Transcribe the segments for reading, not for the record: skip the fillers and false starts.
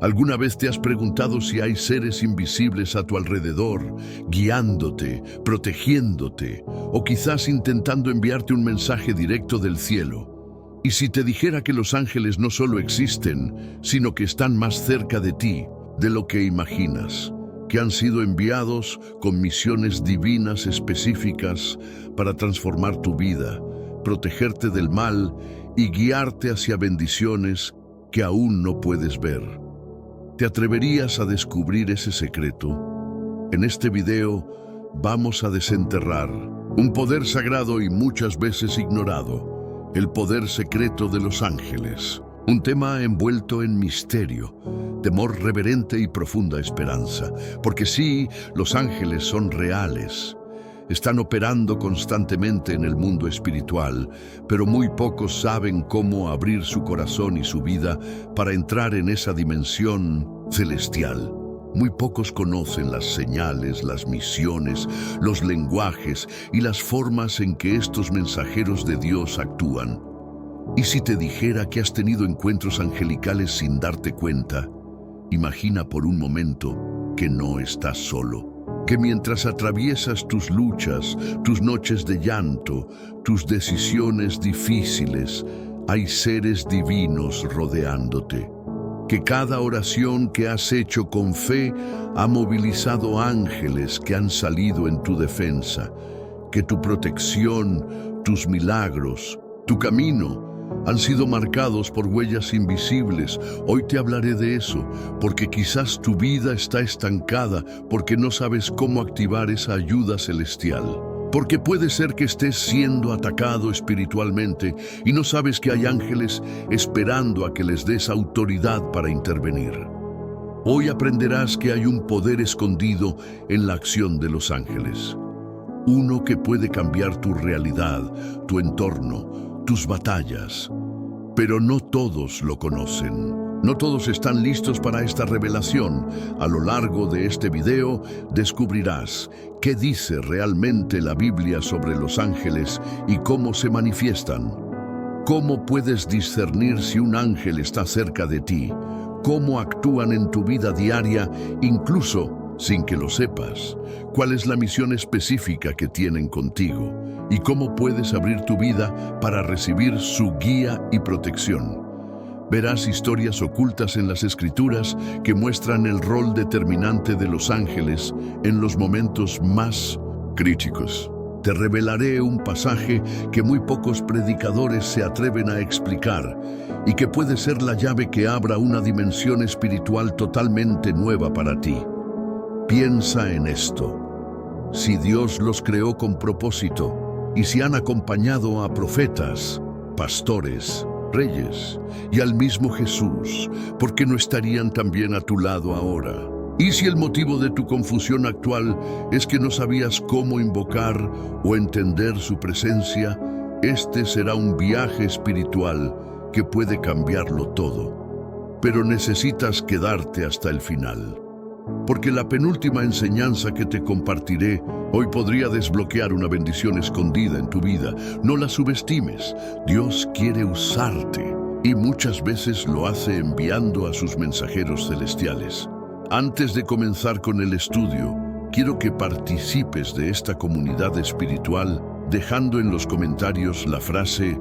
¿Alguna vez te has preguntado si hay seres invisibles a tu alrededor, guiándote, protegiéndote, o quizás intentando enviarte un mensaje directo del cielo? Y si te dijera que los ángeles no solo existen, sino que están más cerca de ti de lo que imaginas, que han sido enviados con misiones divinas específicas para transformar tu vida, protegerte del mal y guiarte hacia bendiciones que aún no puedes ver. ¿Te atreverías a descubrir ese secreto? En este video vamos a desenterrar un poder sagrado y muchas veces ignorado, el poder secreto de los ángeles. Un tema envuelto en misterio, temor reverente y profunda esperanza. Porque sí, los ángeles son reales. Están operando constantemente en el mundo espiritual, pero muy pocos saben cómo abrir su corazón y su vida para entrar en esa dimensión celestial. Muy pocos conocen las señales, las misiones, los lenguajes y las formas en que estos mensajeros de Dios actúan. ¿Y si te dijera que has tenido encuentros angelicales sin darte cuenta? Imagina por un momento que no estás solo. Que mientras atraviesas tus luchas, tus noches de llanto, tus decisiones difíciles, hay seres divinos rodeándote. Que cada oración que has hecho con fe ha movilizado ángeles que han salido en tu defensa. Que tu protección, tus milagros, tu camino han sido marcados por huellas invisibles. Hoy te hablaré de eso, porque quizás tu vida está estancada porque no sabes cómo activar esa ayuda celestial. Porque puede ser que estés siendo atacado espiritualmente y no sabes que hay ángeles esperando a que les des autoridad para intervenir. Hoy aprenderás que hay un poder escondido en la acción de los ángeles. Uno que puede cambiar tu realidad, tu entorno, tus batallas. Pero no todos lo conocen. No todos están listos para esta revelación. A lo largo de este video descubrirás qué dice realmente la Biblia sobre los ángeles y cómo se manifiestan. Cómo puedes discernir si un ángel está cerca de ti. Cómo actúan en tu vida diaria, incluso sin que lo sepas. ¿Cuál es la misión específica que tienen contigo? ¿Y cómo puedes abrir tu vida para recibir su guía y protección? Verás historias ocultas en las Escrituras que muestran el rol determinante de los ángeles en los momentos más críticos. Te revelaré un pasaje que muy pocos predicadores se atreven a explicar y que puede ser la llave que abra una dimensión espiritual totalmente nueva para ti. Piensa en esto. Si Dios los creó con propósito, y si han acompañado a profetas, pastores, reyes y al mismo Jesús, ¿por qué no estarían también a tu lado ahora? Y si el motivo de tu confusión actual es que no sabías cómo invocar o entender su presencia, este será un viaje espiritual que puede cambiarlo todo. Pero necesitas quedarte hasta el final. Porque la penúltima enseñanza que te compartiré hoy podría desbloquear una bendición escondida en tu vida. No la subestimes. Dios quiere usarte y muchas veces lo hace enviando a sus mensajeros celestiales. Antes de comenzar con el estudio, quiero que participes de esta comunidad espiritual dejando en los comentarios la frase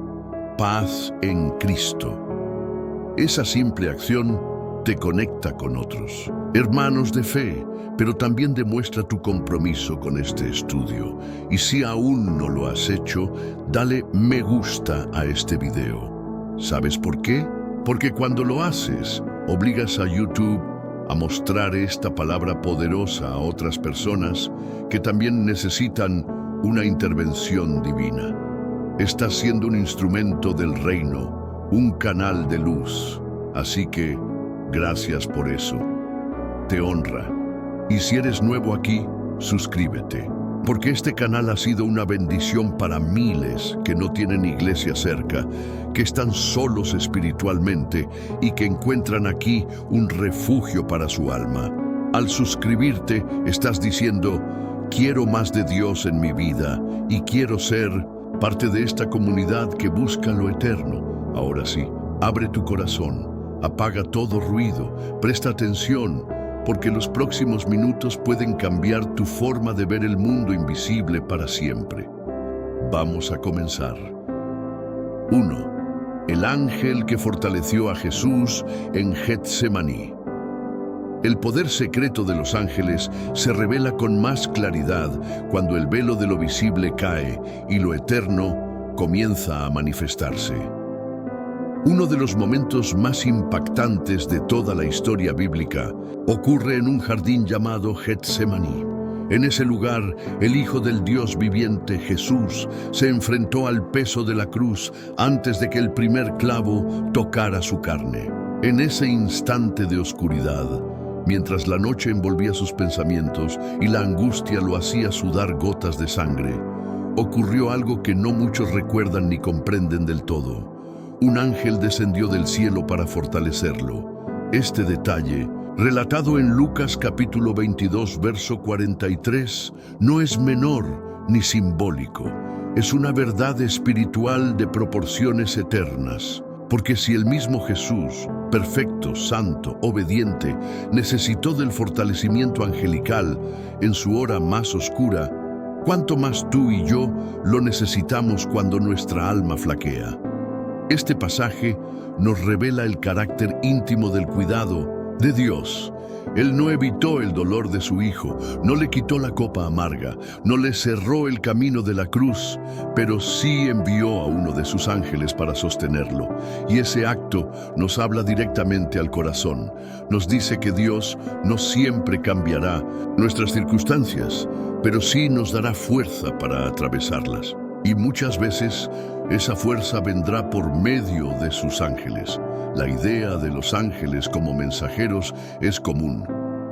paz en Cristo. Esa simple acción te conecta con otros, hermanos de fe, pero también demuestra tu compromiso con este estudio. Y si aún no lo has hecho, dale me gusta a este video. ¿Sabes por qué? Porque cuando lo haces, obligas a YouTube a mostrar esta palabra poderosa a otras personas que también necesitan una intervención divina. Estás siendo un instrumento del reino, un canal de luz. Así que, gracias por eso. Te honra. Y si eres nuevo aquí, suscríbete, porque este canal ha sido una bendición para miles que no tienen iglesia cerca, que están solos espiritualmente y que encuentran aquí un refugio para su alma. Al suscribirte, estás diciendo, quiero más de Dios en mi vida y quiero ser parte de esta comunidad que busca lo eterno. Ahora sí, abre tu corazón. Apaga todo ruido, presta atención, porque los próximos minutos pueden cambiar tu forma de ver el mundo invisible para siempre. Vamos a comenzar. 1. El ángel que fortaleció a Jesús en Getsemaní. El poder secreto de los ángeles se revela con más claridad cuando el velo de lo visible cae y lo eterno comienza a manifestarse. Uno de los momentos más impactantes de toda la historia bíblica ocurre en un jardín llamado Getsemaní. En ese lugar, el Hijo del Dios viviente, Jesús, se enfrentó al peso de la cruz antes de que el primer clavo tocara su carne. En ese instante de oscuridad, mientras la noche envolvía sus pensamientos y la angustia lo hacía sudar gotas de sangre, ocurrió algo que no muchos recuerdan ni comprenden del todo. Un ángel descendió del cielo para fortalecerlo. Este detalle, relatado en Lucas capítulo 22, verso 43, no es menor ni simbólico. Es una verdad espiritual de proporciones eternas. Porque si el mismo Jesús, perfecto, santo, obediente, necesitó del fortalecimiento angelical en su hora más oscura, ¿cuánto más tú y yo lo necesitamos cuando nuestra alma flaquea? Este pasaje nos revela el carácter íntimo del cuidado de Dios. Él no evitó el dolor de su Hijo, no le quitó la copa amarga, no le cerró el camino de la cruz, pero sí envió a uno de sus ángeles para sostenerlo. Y ese acto nos habla directamente al corazón. Nos dice que Dios no siempre cambiará nuestras circunstancias, pero sí nos dará fuerza para atravesarlas. Y muchas veces esa fuerza vendrá por medio de sus ángeles. La idea de los ángeles como mensajeros es común,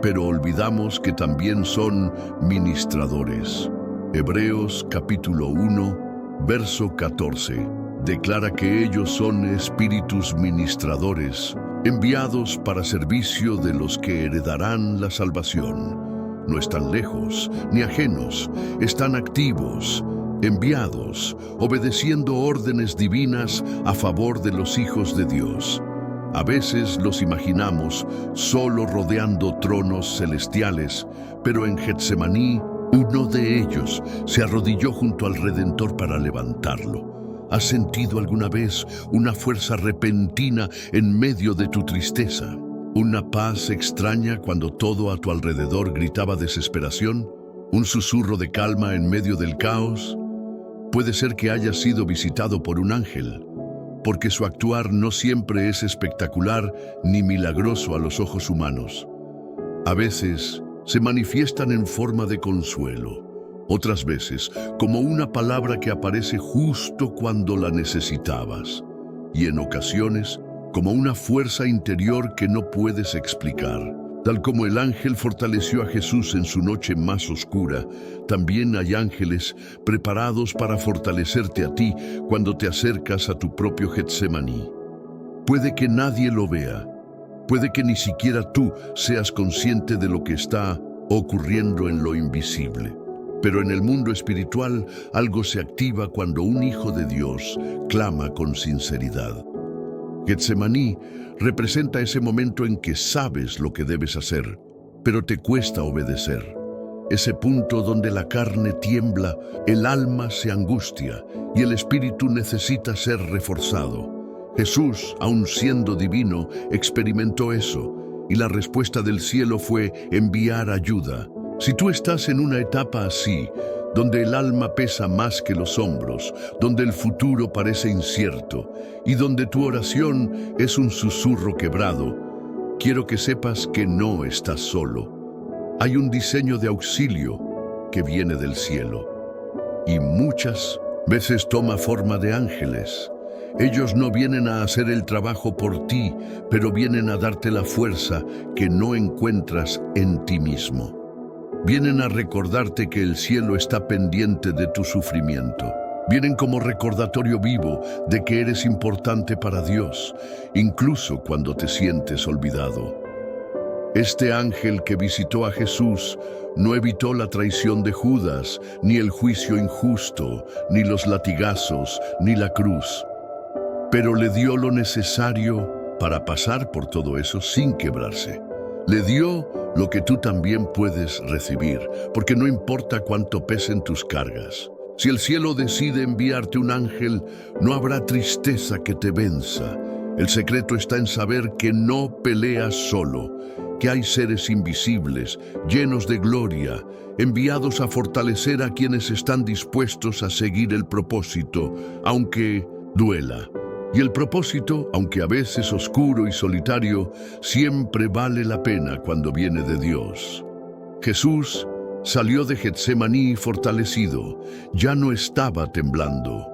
pero olvidamos que también son ministradores. Hebreos capítulo 1, verso 14, declara que ellos son espíritus ministradores, enviados para servicio de los que heredarán la salvación. No están lejos ni ajenos, están activos, enviados, obedeciendo órdenes divinas a favor de los hijos de Dios. A veces los imaginamos solo rodeando tronos celestiales, pero en Getsemaní, uno de ellos se arrodilló junto al Redentor para levantarlo. ¿Has sentido alguna vez una fuerza repentina en medio de tu tristeza? ¿Una paz extraña cuando todo a tu alrededor gritaba desesperación? ¿Un susurro de calma en medio del caos? Puede ser que hayas sido visitado por un ángel, porque su actuar no siempre es espectacular ni milagroso a los ojos humanos. A veces se manifiestan en forma de consuelo, otras veces como una palabra que aparece justo cuando la necesitabas, y en ocasiones como una fuerza interior que no puedes explicar. Tal como el ángel fortaleció a Jesús en su noche más oscura, también hay ángeles preparados para fortalecerte a ti cuando te acercas a tu propio Getsemaní. Puede que nadie lo vea, puede que ni siquiera tú seas consciente de lo que está ocurriendo en lo invisible. Pero en el mundo espiritual algo se activa cuando un hijo de Dios clama con sinceridad. Getsemaní representa ese momento en que sabes lo que debes hacer, pero te cuesta obedecer. Ese punto donde la carne tiembla, el alma se angustia y el espíritu necesita ser reforzado. Jesús, aun siendo divino, experimentó eso, y la respuesta del cielo fue enviar ayuda. Si tú estás en una etapa así, donde el alma pesa más que los hombros, donde el futuro parece incierto y donde tu oración es un susurro quebrado, quiero que sepas que no estás solo. Hay un diseño de auxilio que viene del cielo y muchas veces toma forma de ángeles. Ellos no vienen a hacer el trabajo por ti, pero vienen a darte la fuerza que no encuentras en ti mismo. Vienen a recordarte que el cielo está pendiente de tu sufrimiento. Vienen como recordatorio vivo de que eres importante para Dios, incluso cuando te sientes olvidado. Este ángel que visitó a Jesús no evitó la traición de Judas, ni el juicio injusto, ni los latigazos, ni la cruz, pero le dio lo necesario para pasar por todo eso sin quebrarse. Le dio lo que tú también puedes recibir, porque no importa cuánto pesen tus cargas. Si el cielo decide enviarte un ángel, no habrá tristeza que te venza. El secreto está en saber que no peleas solo, que hay seres invisibles, llenos de gloria, enviados a fortalecer a quienes están dispuestos a seguir el propósito, aunque duela. Y el propósito, aunque a veces oscuro y solitario, siempre vale la pena cuando viene de Dios. Jesús salió de Getsemaní fortalecido, ya no estaba temblando,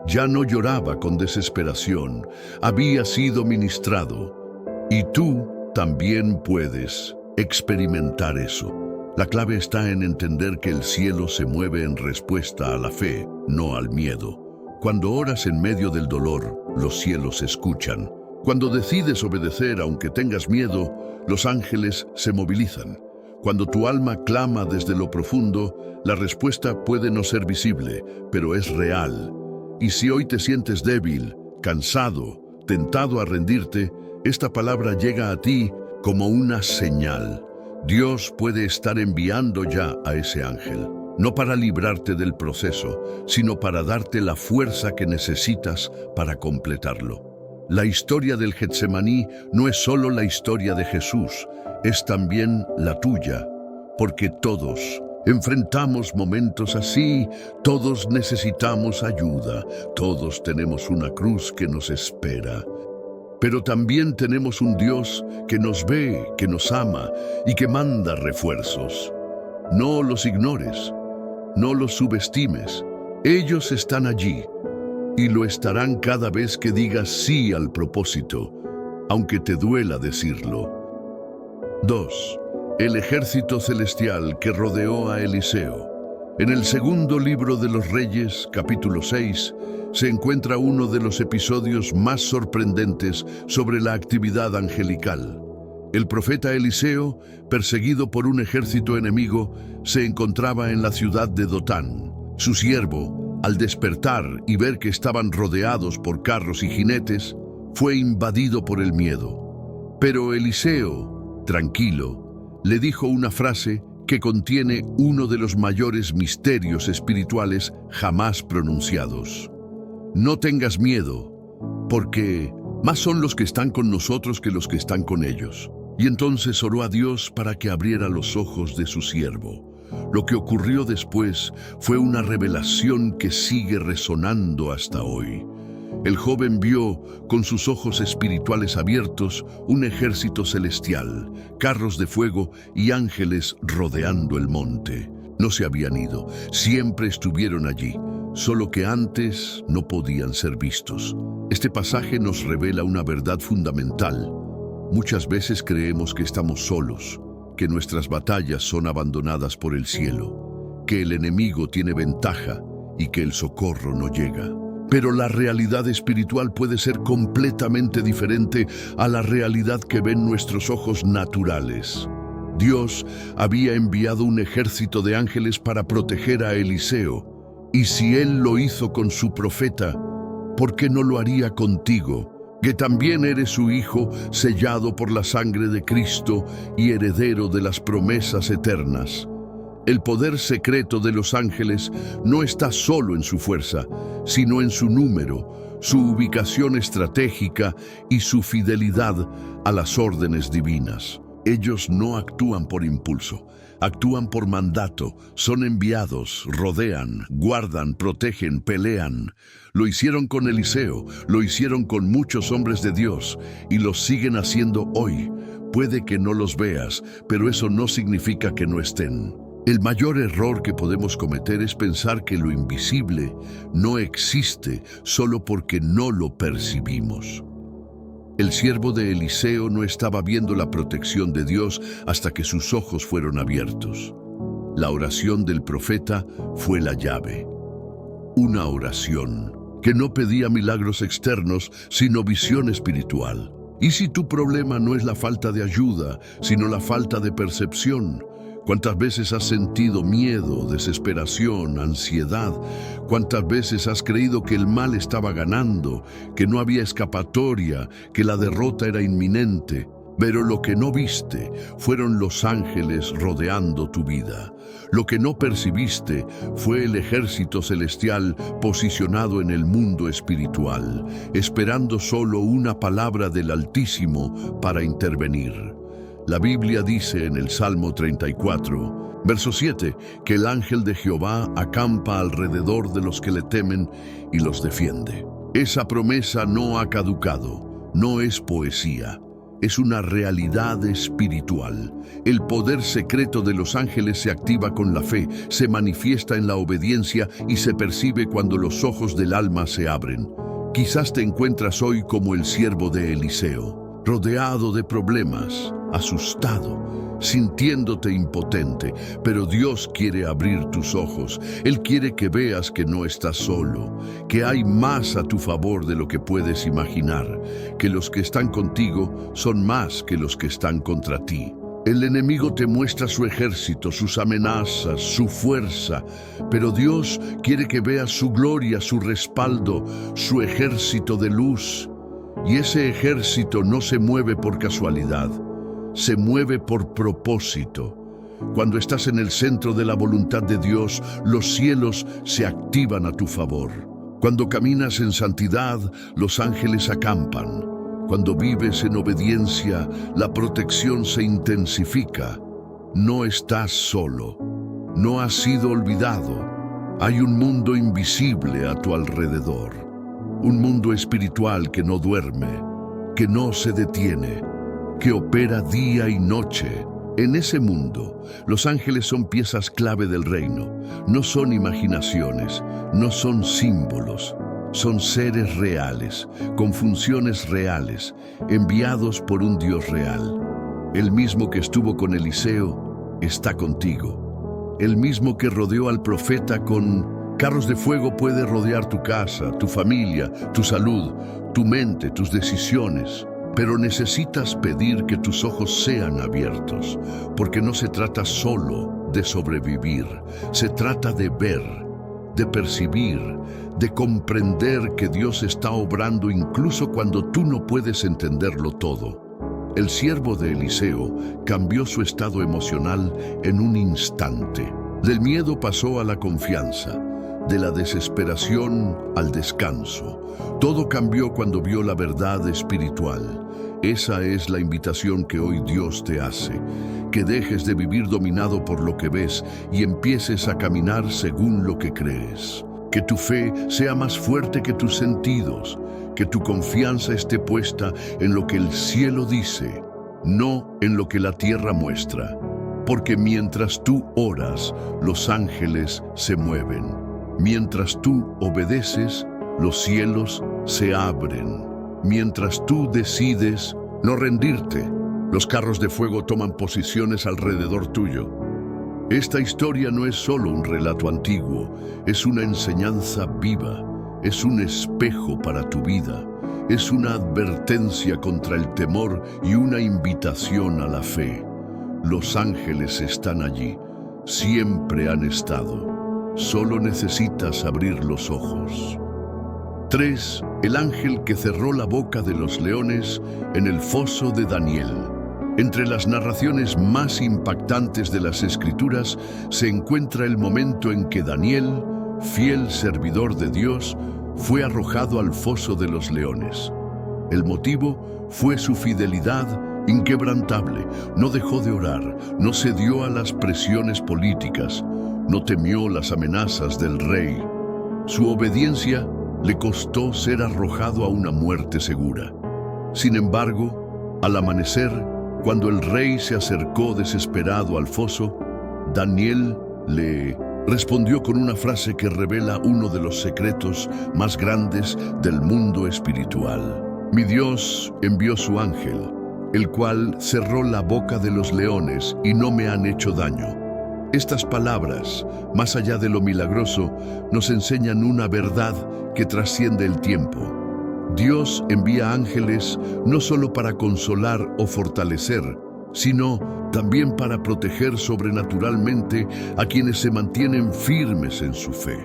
ya no lloraba con desesperación, había sido ministrado. Y tú también puedes experimentar eso. La clave está en entender que el cielo se mueve en respuesta a la fe, no al miedo. Cuando oras en medio del dolor, los cielos escuchan. Cuando decides obedecer aunque tengas miedo, los ángeles se movilizan. Cuando tu alma clama desde lo profundo, la respuesta puede no ser visible, pero es real. Y si hoy te sientes débil, cansado, tentado a rendirte, esta palabra llega a ti como una señal. Dios puede estar enviando ya a ese ángel. No para librarte del proceso, sino para darte la fuerza que necesitas para completarlo. La historia del Getsemaní no es solo la historia de Jesús, es también la tuya, porque todos enfrentamos momentos así, todos necesitamos ayuda, todos tenemos una cruz que nos espera. Pero también tenemos un Dios que nos ve, que nos ama y que manda refuerzos. No los ignores. No los subestimes. Ellos están allí y lo estarán cada vez que digas sí al propósito, aunque te duela decirlo. 2. El ejército celestial que rodeó a Eliseo. En el segundo libro de los Reyes, capítulo 6, se encuentra uno de los episodios más sorprendentes sobre la actividad angelical. El profeta Eliseo, perseguido por un ejército enemigo, se encontraba en la ciudad de Dotán. Su siervo, al despertar y ver que estaban rodeados por carros y jinetes, fue invadido por el miedo. Pero Eliseo, tranquilo, le dijo una frase que contiene uno de los mayores misterios espirituales jamás pronunciados. No tengas miedo, porque más son los que están con nosotros que los que están con ellos. Y entonces oró a Dios para que abriera los ojos de su siervo. Lo que ocurrió después fue una revelación que sigue resonando hasta hoy. El joven vio, con sus ojos espirituales abiertos, un ejército celestial, carros de fuego y ángeles rodeando el monte. No se habían ido, siempre estuvieron allí, solo que antes no podían ser vistos. Este pasaje nos revela una verdad fundamental. Muchas veces creemos que estamos solos, que nuestras batallas son abandonadas por el cielo, que el enemigo tiene ventaja y que el socorro no llega. Pero la realidad espiritual puede ser completamente diferente a la realidad que ven nuestros ojos naturales. Dios había enviado un ejército de ángeles para proteger a Eliseo, y si Él lo hizo con su profeta, ¿por qué no lo haría contigo? Que también eres su hijo, sellado por la sangre de Cristo y heredero de las promesas eternas. El poder secreto de los ángeles no está solo en su fuerza, sino en su número, su ubicación estratégica y su fidelidad a las órdenes divinas. Ellos no actúan por impulso, actúan por mandato, son enviados, rodean, guardan, protegen, pelean. Lo hicieron con Eliseo, lo hicieron con muchos hombres de Dios y lo siguen haciendo hoy. Puede que no los veas, pero eso no significa que no estén. El mayor error que podemos cometer es pensar que lo invisible no existe solo porque no lo percibimos. El siervo de Eliseo no estaba viendo la protección de Dios hasta que sus ojos fueron abiertos. La oración del profeta fue la llave. Una oración que no pedía milagros externos, sino visión espiritual. ¿Y si tu problema no es la falta de ayuda, sino la falta de percepción? ¿Cuántas veces has sentido miedo, desesperación, ansiedad? ¿Cuántas veces has creído que el mal estaba ganando, que no había escapatoria, que la derrota era inminente? Pero lo que no viste fueron los ángeles rodeando tu vida. Lo que no percibiste fue el ejército celestial posicionado en el mundo espiritual, esperando solo una palabra del Altísimo para intervenir. La Biblia dice en el Salmo 34, verso 7, que el ángel de Jehová acampa alrededor de los que le temen y los defiende. Esa promesa no ha caducado, no es poesía. Es una realidad espiritual. El poder secreto de los ángeles se activa con la fe, se manifiesta en la obediencia y se percibe cuando los ojos del alma se abren. Quizás te encuentras hoy como el siervo de Eliseo, rodeado de problemas, asustado, sintiéndote impotente, pero Dios quiere abrir tus ojos. Él quiere que veas que no estás solo, que hay más a tu favor de lo que puedes imaginar, que los que están contigo son más que los que están contra ti. El enemigo te muestra su ejército, sus amenazas, su fuerza, pero Dios quiere que veas su gloria, su respaldo, su ejército de luz. Y ese ejército no se mueve por casualidad, se mueve por propósito. Cuando estás en el centro de la voluntad de Dios, los cielos se activan a tu favor. Cuando caminas en santidad, los ángeles acampan. Cuando vives en obediencia, la protección se intensifica. No estás solo, no has sido olvidado. Hay un mundo invisible a tu alrededor, un mundo espiritual que no duerme, que no se detiene, que opera día y noche. En ese mundo, los ángeles son piezas clave del reino. No son imaginaciones, no son símbolos. Son seres reales, con funciones reales, enviados por un Dios real. El mismo que estuvo con Eliseo está contigo. El mismo que rodeó al profeta con carros de fuego puede rodear tu casa, tu familia, tu salud, tu mente, tus decisiones. Pero necesitas pedir que tus ojos sean abiertos, porque no se trata solo de sobrevivir, se trata de ver, de percibir, de comprender que Dios está obrando incluso cuando tú no puedes entenderlo todo. El siervo de Eliseo cambió su estado emocional en un instante. Del miedo pasó a la confianza, de la desesperación al descanso. Todo cambió cuando vio la verdad espiritual. Esa es la invitación que hoy Dios te hace, que dejes de vivir dominado por lo que ves y empieces a caminar según lo que crees. Que tu fe sea más fuerte que tus sentidos, que tu confianza esté puesta en lo que el cielo dice, no en lo que la tierra muestra. Porque mientras tú oras, los ángeles se mueven. Mientras tú obedeces, los cielos se abren. Mientras tú decides no rendirte, los carros de fuego toman posiciones alrededor tuyo. Esta historia no es solo un relato antiguo, es una enseñanza viva, es un espejo para tu vida, es una advertencia contra el temor y una invitación a la fe. Los ángeles están allí, siempre han estado. Solo necesitas abrir los ojos. 3. El ángel que cerró la boca de los leones en el foso de Daniel. Entre las narraciones más impactantes de las Escrituras se encuentra el momento en que Daniel, fiel servidor de Dios, fue arrojado al foso de los leones. El motivo fue su fidelidad inquebrantable. No dejó de orar, no cedió a las presiones políticas, no temió las amenazas del rey. Su obediencia le costó ser arrojado a una muerte segura. Sin embargo, al amanecer, cuando el rey se acercó desesperado al foso, Daniel le respondió con una frase que revela uno de los secretos más grandes del mundo espiritual. Mi Dios envió su ángel, el cual cerró la boca de los leones y no me han hecho daño. Estas palabras, más allá de lo milagroso, nos enseñan una verdad que trasciende el tiempo. Dios envía ángeles no solo para consolar o fortalecer, sino también para proteger sobrenaturalmente a quienes se mantienen firmes en su fe.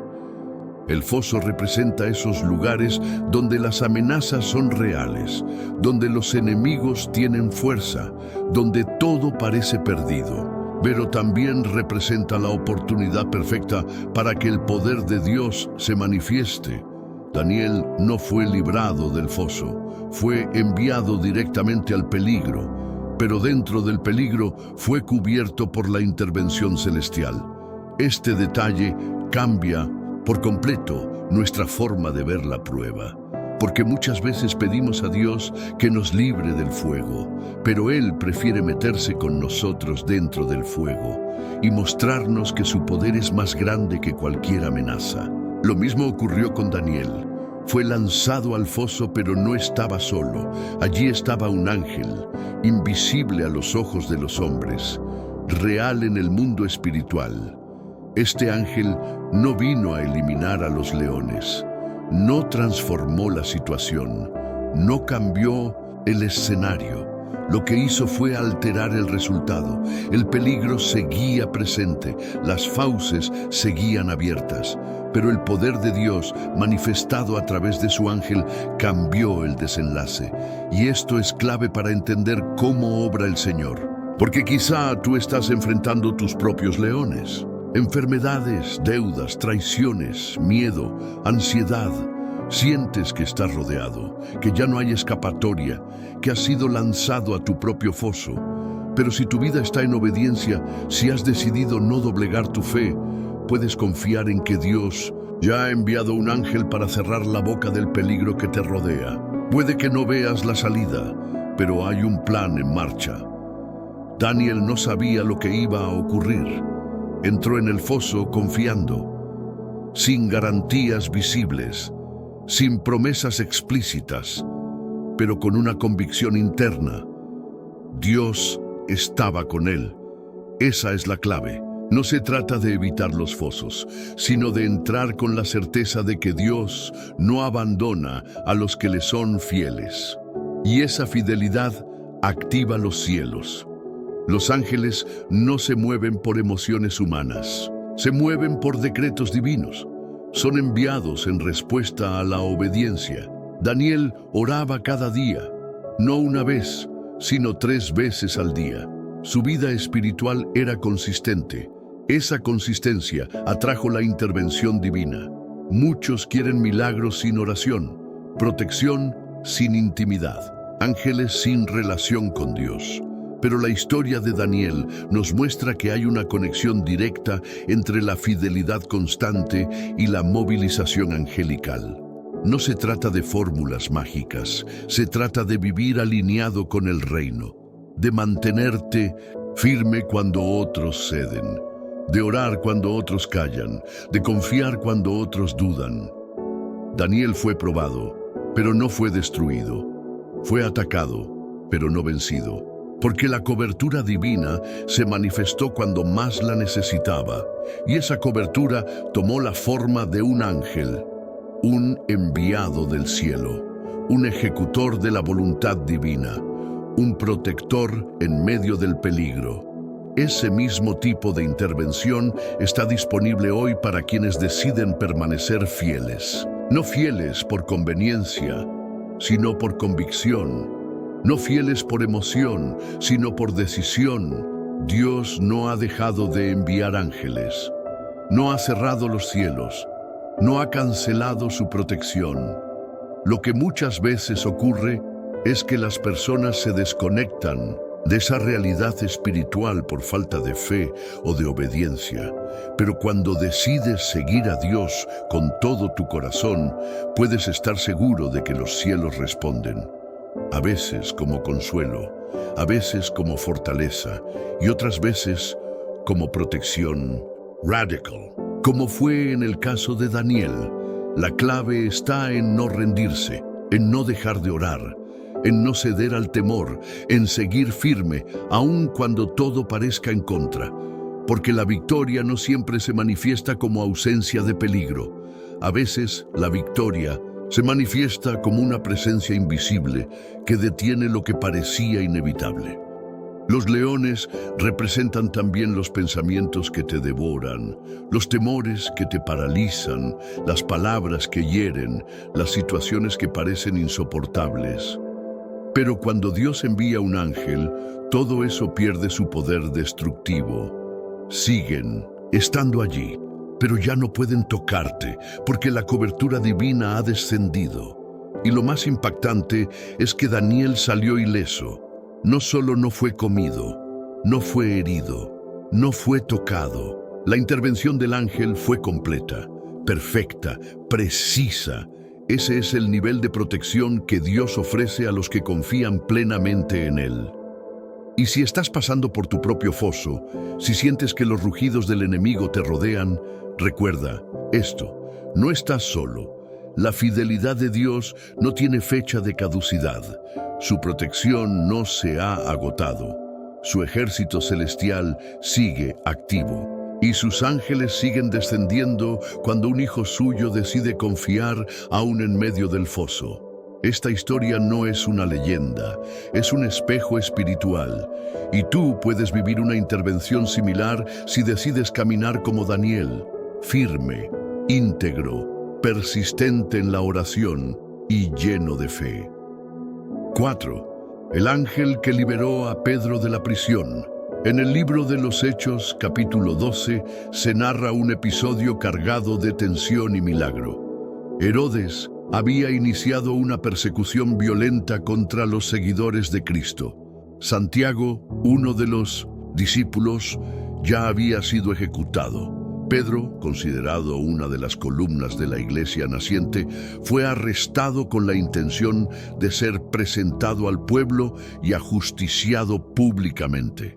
El foso representa esos lugares donde las amenazas son reales, donde los enemigos tienen fuerza, donde todo parece perdido, pero también representa la oportunidad perfecta para que el poder de Dios se manifieste. Daniel no fue librado del foso, fue enviado directamente al peligro, pero dentro del peligro fue cubierto por la intervención celestial. Este detalle cambia por completo nuestra forma de ver la prueba, porque muchas veces pedimos a Dios que nos libre del fuego, pero Él prefiere meterse con nosotros dentro del fuego y mostrarnos que su poder es más grande que cualquier amenaza. Lo mismo ocurrió con Daniel. Fue lanzado al foso, pero no estaba solo. Allí estaba un ángel, invisible a los ojos de los hombres, real en el mundo espiritual. Este ángel no vino a eliminar a los leones, no transformó la situación, no cambió el escenario. Lo que hizo fue alterar el resultado. El peligro seguía presente, las fauces seguían abiertas, pero el poder de Dios, manifestado a través de su ángel, cambió el desenlace. Y esto es clave para entender cómo obra el Señor. Porque quizá tú estás enfrentando tus propios leones. Enfermedades, deudas, traiciones, miedo, ansiedad. Sientes que estás rodeado, que ya no hay escapatoria, que has sido lanzado a tu propio foso. Pero si tu vida está en obediencia, si has decidido no doblegar tu fe, puedes confiar en que Dios ya ha enviado un ángel para cerrar la boca del peligro que te rodea. Puede que no veas la salida, pero hay un plan en marcha. Daniel no sabía lo que iba a ocurrir. Entró en el foso confiando, sin garantías visibles, sin promesas explícitas, pero con una convicción interna. Dios estaba con él. Esa es la clave. No se trata de evitar los fosos, sino de entrar con la certeza de que Dios no abandona a los que le son fieles. Y esa fidelidad activa los cielos. Los ángeles no se mueven por emociones humanas, se mueven por decretos divinos. Son enviados en respuesta a la obediencia. Daniel oraba cada día, no una vez, sino 3 veces al día. Su vida espiritual era consistente. Esa consistencia atrajo la intervención divina. Muchos quieren milagros sin oración, protección sin intimidad, ángeles sin relación con Dios. Pero la historia de Daniel nos muestra que hay una conexión directa entre la fidelidad constante y la movilización angelical. No se trata de fórmulas mágicas, se trata de vivir alineado con el reino, de mantenerte firme cuando otros ceden, de orar cuando otros callan, de confiar cuando otros dudan. Daniel fue probado, pero no fue destruido. Fue atacado, pero no vencido. Porque la cobertura divina se manifestó cuando más la necesitaba, y esa cobertura tomó la forma de un ángel, un enviado del cielo, un ejecutor de la voluntad divina, un protector en medio del peligro. Ese mismo tipo de intervención está disponible hoy para quienes deciden permanecer fieles. No fieles por conveniencia, sino por convicción. No fieles por emoción, sino por decisión. Dios no ha dejado de enviar ángeles. No ha cerrado los cielos. No ha cancelado su protección. Lo que muchas veces ocurre es que las personas se desconectan de esa realidad espiritual por falta de fe o de obediencia. Pero cuando decides seguir a Dios con todo tu corazón, puedes estar seguro de que los cielos responden. A veces como consuelo, a veces como fortaleza y otras veces como protección radical. Como fue en el caso de Daniel, la clave está en no rendirse, en no dejar de orar, en no ceder al temor, en seguir firme, aun cuando todo parezca en contra. Porque la victoria no siempre se manifiesta como ausencia de peligro. A veces la victoria se manifiesta como una presencia invisible que detiene lo que parecía inevitable. Los leones representan también los pensamientos que te devoran, los temores que te paralizan, las palabras que hieren, las situaciones que parecen insoportables. Pero cuando Dios envía un ángel, todo eso pierde su poder destructivo. Siguen estando allí, pero ya no pueden tocarte, porque la cobertura divina ha descendido. Y lo más impactante es que Daniel salió ileso. No solo no fue comido, no fue herido, no fue tocado. La intervención del ángel fue completa, perfecta, precisa. Ese es el nivel de protección que Dios ofrece a los que confían plenamente en Él. Y si estás pasando por tu propio foso, si sientes que los rugidos del enemigo te rodean, recuerda esto: no estás solo. La fidelidad de Dios no tiene fecha de caducidad. Su protección no se ha agotado. Su ejército celestial sigue activo. Y sus ángeles siguen descendiendo cuando un hijo suyo decide confiar aún en medio del foso. Esta historia no es una leyenda, es un espejo espiritual. Y tú puedes vivir una intervención similar si decides caminar como Daniel, firme, íntegro, persistente en la oración y lleno de fe. 4. El ángel que liberó a Pedro de la prisión. En el libro de los Hechos, capítulo 12, se narra un episodio cargado de tensión y milagro. Herodes había iniciado una persecución violenta contra los seguidores de Cristo. Santiago, uno de los discípulos, ya había sido ejecutado. Pedro, considerado una de las columnas de la iglesia naciente, fue arrestado con la intención de ser presentado al pueblo y ajusticiado públicamente.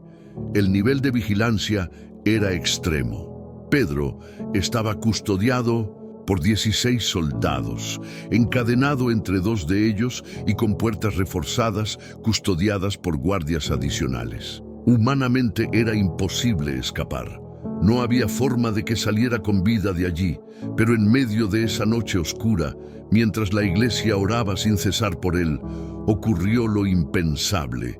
El nivel de vigilancia era extremo. Pedro estaba custodiado por 16 soldados, encadenado entre dos de ellos y con puertas reforzadas, custodiadas por guardias adicionales. Humanamente era imposible escapar. No había forma de que saliera con vida de allí, pero en medio de esa noche oscura, mientras la iglesia oraba sin cesar por él, ocurrió lo impensable.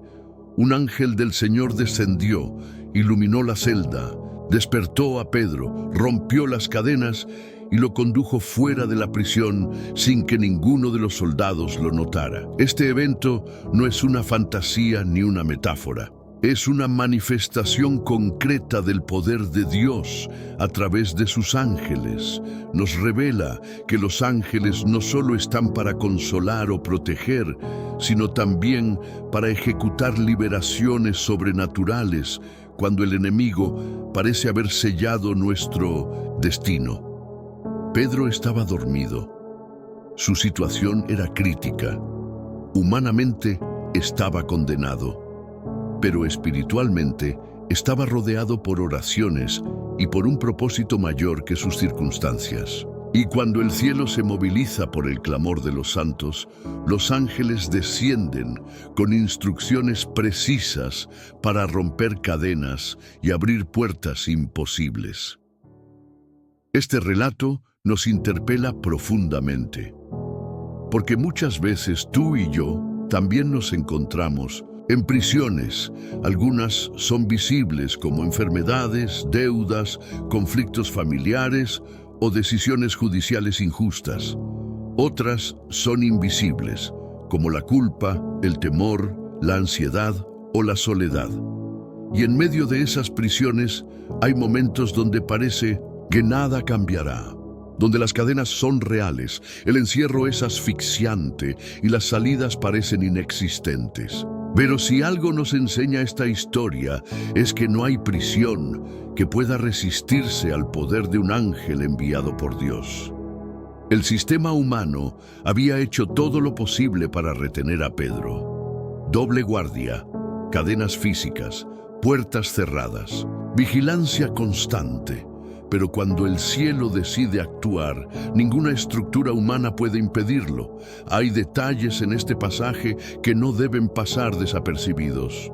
Un ángel del Señor descendió, iluminó la celda, despertó a Pedro, rompió las cadenas y lo condujo fuera de la prisión sin que ninguno de los soldados lo notara. Este evento no es una fantasía ni una metáfora. Es una manifestación concreta del poder de Dios a través de sus ángeles. Nos revela que los ángeles no solo están para consolar o proteger, sino también para ejecutar liberaciones sobrenaturales cuando el enemigo parece haber sellado nuestro destino. Pedro estaba dormido. Su situación era crítica. Humanamente estaba condenado. Pero espiritualmente estaba rodeado por oraciones y por un propósito mayor que sus circunstancias. Y cuando el cielo se moviliza por el clamor de los santos, los ángeles descienden con instrucciones precisas para romper cadenas y abrir puertas imposibles. Este relato nos interpela profundamente, porque muchas veces tú y yo también nos encontramos en prisiones. Algunas son visibles como enfermedades, deudas, conflictos familiares o decisiones judiciales injustas. Otras son invisibles, como la culpa, el temor, la ansiedad o la soledad. Y en medio de esas prisiones hay momentos donde parece que nada cambiará, donde las cadenas son reales, el encierro es asfixiante y las salidas parecen inexistentes. Pero si algo nos enseña esta historia, es que no hay prisión que pueda resistirse al poder de un ángel enviado por Dios. El sistema humano había hecho todo lo posible para retener a Pedro. Doble guardia, cadenas físicas, puertas cerradas, vigilancia constante. Pero cuando el cielo decide actuar, ninguna estructura humana puede impedirlo. Hay detalles en este pasaje que no deben pasar desapercibidos.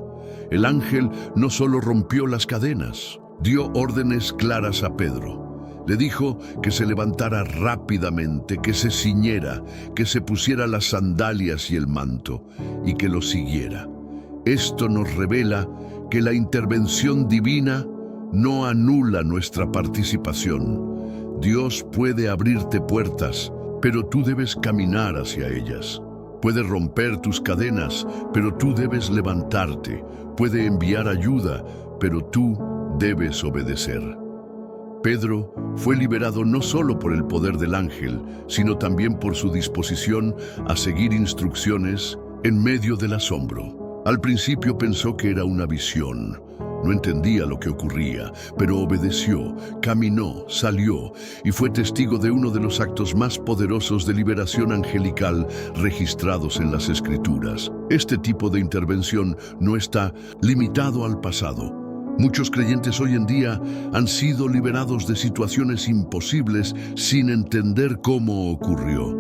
El ángel no solo rompió las cadenas, dio órdenes claras a Pedro. Le dijo que se levantara rápidamente, que se ciñera, que se pusiera las sandalias y el manto, y que lo siguiera. Esto nos revela que la intervención divina no anula nuestra participación. Dios puede abrirte puertas, pero tú debes caminar hacia ellas. Puede romper tus cadenas, pero tú debes levantarte. Puede enviar ayuda, pero tú debes obedecer. Pedro fue liberado no solo por el poder del ángel, sino también por su disposición a seguir instrucciones en medio del asombro. Al principio pensó que era una visión. No entendía lo que ocurría, pero obedeció, caminó, salió y fue testigo de uno de los actos más poderosos de liberación angelical registrados en las Escrituras. Este tipo de intervención no está limitado al pasado. Muchos creyentes hoy en día han sido liberados de situaciones imposibles sin entender cómo ocurrió.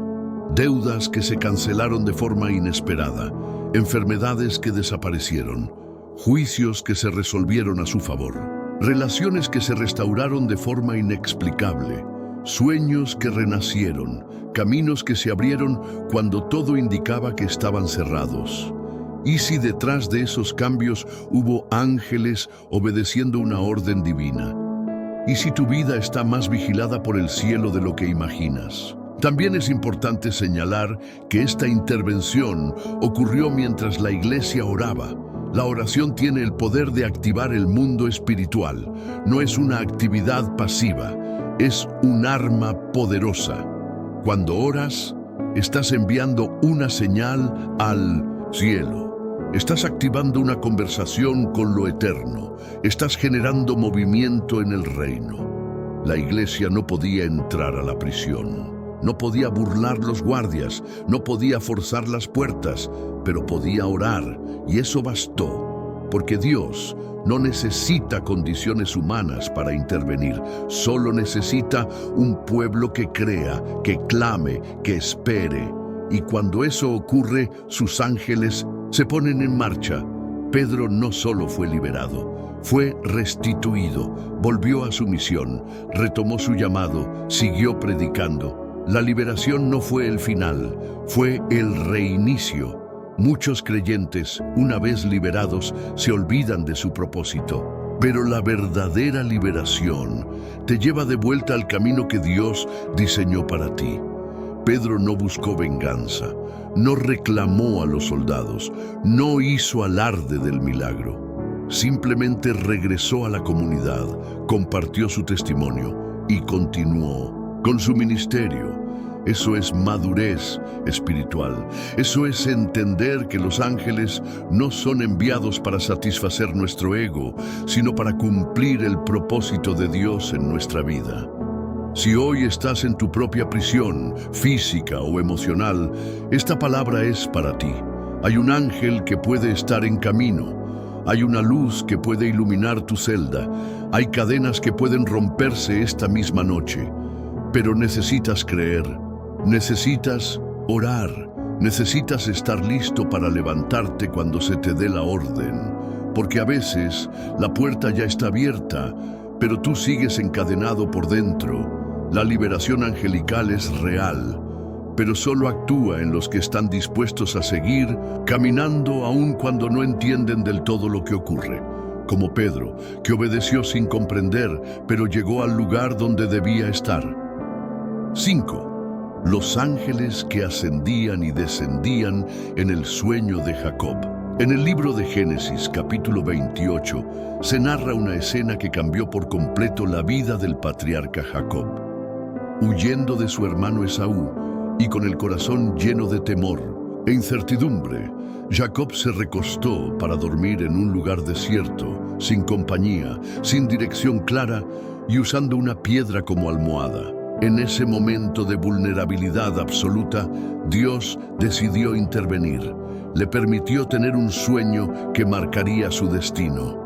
Deudas que se cancelaron de forma inesperada, enfermedades que desaparecieron, juicios que se resolvieron a su favor, relaciones que se restauraron de forma inexplicable, sueños que renacieron, caminos que se abrieron cuando todo indicaba que estaban cerrados. ¿Y si detrás de esos cambios hubo ángeles obedeciendo una orden divina? ¿Y si tu vida está más vigilada por el cielo de lo que imaginas? También es importante señalar que esta intervención ocurrió mientras la iglesia oraba. La oración tiene el poder de activar el mundo espiritual. No es una actividad pasiva, es un arma poderosa. Cuando oras, estás enviando una señal al cielo. Estás activando una conversación con lo eterno. Estás generando movimiento en el reino. La iglesia no podía entrar a la prisión. No podía burlar los guardias, no podía forzar las puertas, pero podía orar, y eso bastó, porque Dios no necesita condiciones humanas para intervenir, solo necesita un pueblo que crea, que clame, que espere, y cuando eso ocurre, sus ángeles se ponen en marcha. Pedro no solo fue liberado, fue restituido, volvió a su misión, retomó su llamado, siguió predicando. La liberación no fue el final, fue el reinicio. Muchos creyentes, una vez liberados, se olvidan de su propósito. Pero la verdadera liberación te lleva de vuelta al camino que Dios diseñó para ti. Pedro no buscó venganza, no reclamó a los soldados, no hizo alarde del milagro. Simplemente regresó a la comunidad, compartió su testimonio y continuó con su ministerio. Eso es madurez espiritual. Eso es entender que los ángeles no son enviados para satisfacer nuestro ego, sino para cumplir el propósito de Dios en nuestra vida. Si hoy estás en tu propia prisión, física o emocional, esta palabra es para ti. Hay un ángel que puede estar en camino. Hay una luz que puede iluminar tu celda. Hay cadenas que pueden romperse esta misma noche. Pero necesitas creer, necesitas orar, necesitas estar listo para levantarte cuando se te dé la orden. Porque a veces la puerta ya está abierta, pero tú sigues encadenado por dentro. La liberación angelical es real, pero solo actúa en los que están dispuestos a seguir caminando aun cuando no entienden del todo lo que ocurre. Como Pedro, que obedeció sin comprender, pero llegó al lugar donde debía estar. 5. Los ángeles que ascendían y descendían en el sueño de Jacob. En el libro de Génesis, capítulo 28, se narra una escena que cambió por completo la vida del patriarca Jacob. Huyendo de su hermano Esaú y con el corazón lleno de temor e incertidumbre, Jacob se recostó para dormir en un lugar desierto, sin compañía, sin dirección clara y usando una piedra como almohada. En ese momento de vulnerabilidad absoluta, Dios decidió intervenir. Le permitió tener un sueño que marcaría su destino.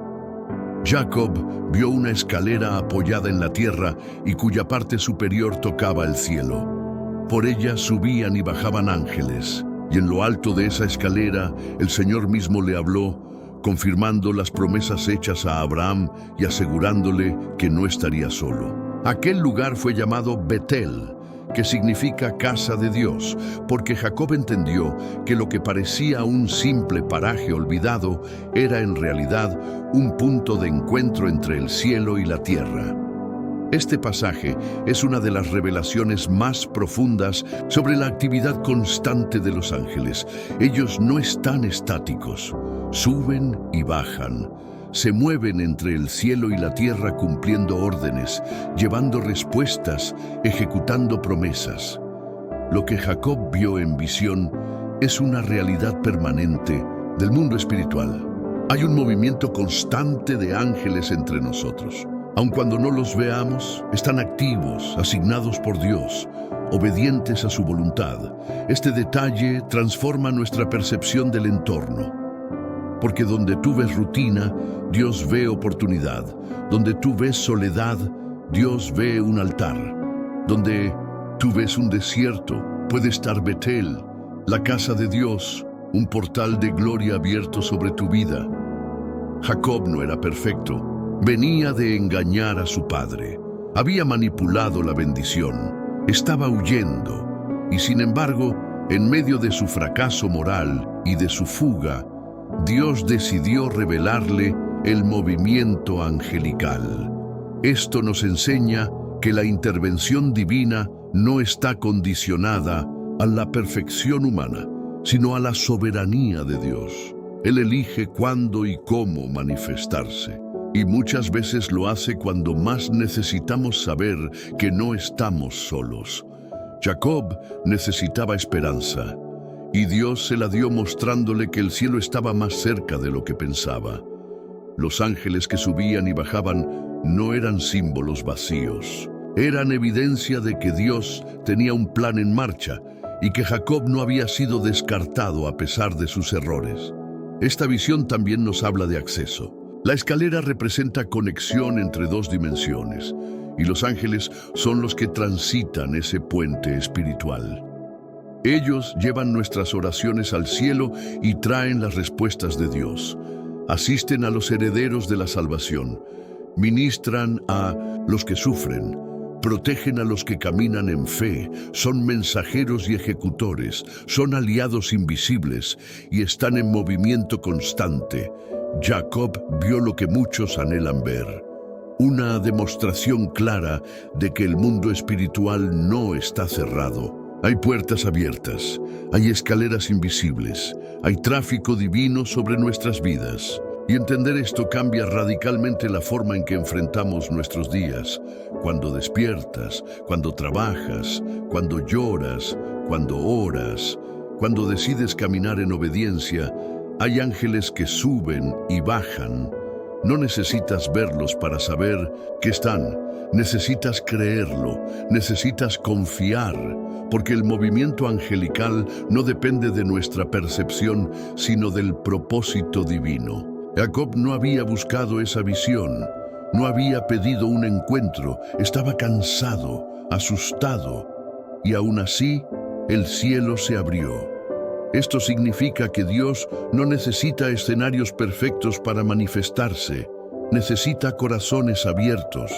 Jacob vio una escalera apoyada en la tierra y cuya parte superior tocaba el cielo. Por ella subían y bajaban ángeles, y en lo alto de esa escalera el Señor mismo le habló, confirmando las promesas hechas a Abraham y asegurándole que no estaría solo. Aquel lugar fue llamado Betel, que significa casa de Dios, porque Jacob entendió que lo que parecía un simple paraje olvidado era en realidad un punto de encuentro entre el cielo y la tierra. Este pasaje es una de las revelaciones más profundas sobre la actividad constante de los ángeles. Ellos no están estáticos, suben y bajan. Se mueven entre el cielo y la tierra cumpliendo órdenes, llevando respuestas, ejecutando promesas. Lo que Jacob vio en visión es una realidad permanente del mundo espiritual. Hay un movimiento constante de ángeles entre nosotros. Aun cuando no los veamos, están activos, asignados por Dios, obedientes a su voluntad. Este detalle transforma nuestra percepción del entorno. Porque donde tú ves rutina, Dios ve oportunidad. Donde tú ves soledad, Dios ve un altar. Donde tú ves un desierto, puede estar Betel, la casa de Dios, un portal de gloria abierto sobre tu vida. Jacob no era perfecto. Venía de engañar a su padre. Había manipulado la bendición. Estaba huyendo. Y sin embargo, en medio de su fracaso moral y de su fuga, Dios decidió revelarle el movimiento angelical. Esto nos enseña que la intervención divina no está condicionada a la perfección humana, sino a la soberanía de Dios. Él elige cuándo y cómo manifestarse. Y muchas veces lo hace cuando más necesitamos saber que no estamos solos. Jacob necesitaba esperanza, y Dios se la dio mostrándole que el cielo estaba más cerca de lo que pensaba. Los ángeles que subían y bajaban no eran símbolos vacíos. Eran evidencia de que Dios tenía un plan en marcha y que Jacob no había sido descartado a pesar de sus errores. Esta visión también nos habla de acceso. La escalera representa conexión entre dos dimensiones, y los ángeles son los que transitan ese puente espiritual. Ellos llevan nuestras oraciones al cielo y traen las respuestas de Dios. Asisten a los herederos de la salvación, ministran a los que sufren, protegen a los que caminan en fe, son mensajeros y ejecutores, son aliados invisibles y están en movimiento constante. Jacob vio lo que muchos anhelan ver, una demostración clara de que el mundo espiritual no está cerrado. Hay puertas abiertas, hay escaleras invisibles, hay tráfico divino sobre nuestras vidas. Y entender esto cambia radicalmente la forma en que enfrentamos nuestros días. Cuando despiertas, cuando trabajas, cuando lloras, cuando oras, cuando decides caminar en obediencia, hay ángeles que suben y bajan. No necesitas verlos para saber que están. Necesitas creerlo, necesitas confiar, porque el movimiento angelical no depende de nuestra percepción, sino del propósito divino. Jacob no había buscado esa visión, no había pedido un encuentro, estaba cansado, asustado, y aún así el cielo se abrió. Esto significa que Dios no necesita escenarios perfectos para manifestarse, necesita corazones abiertos,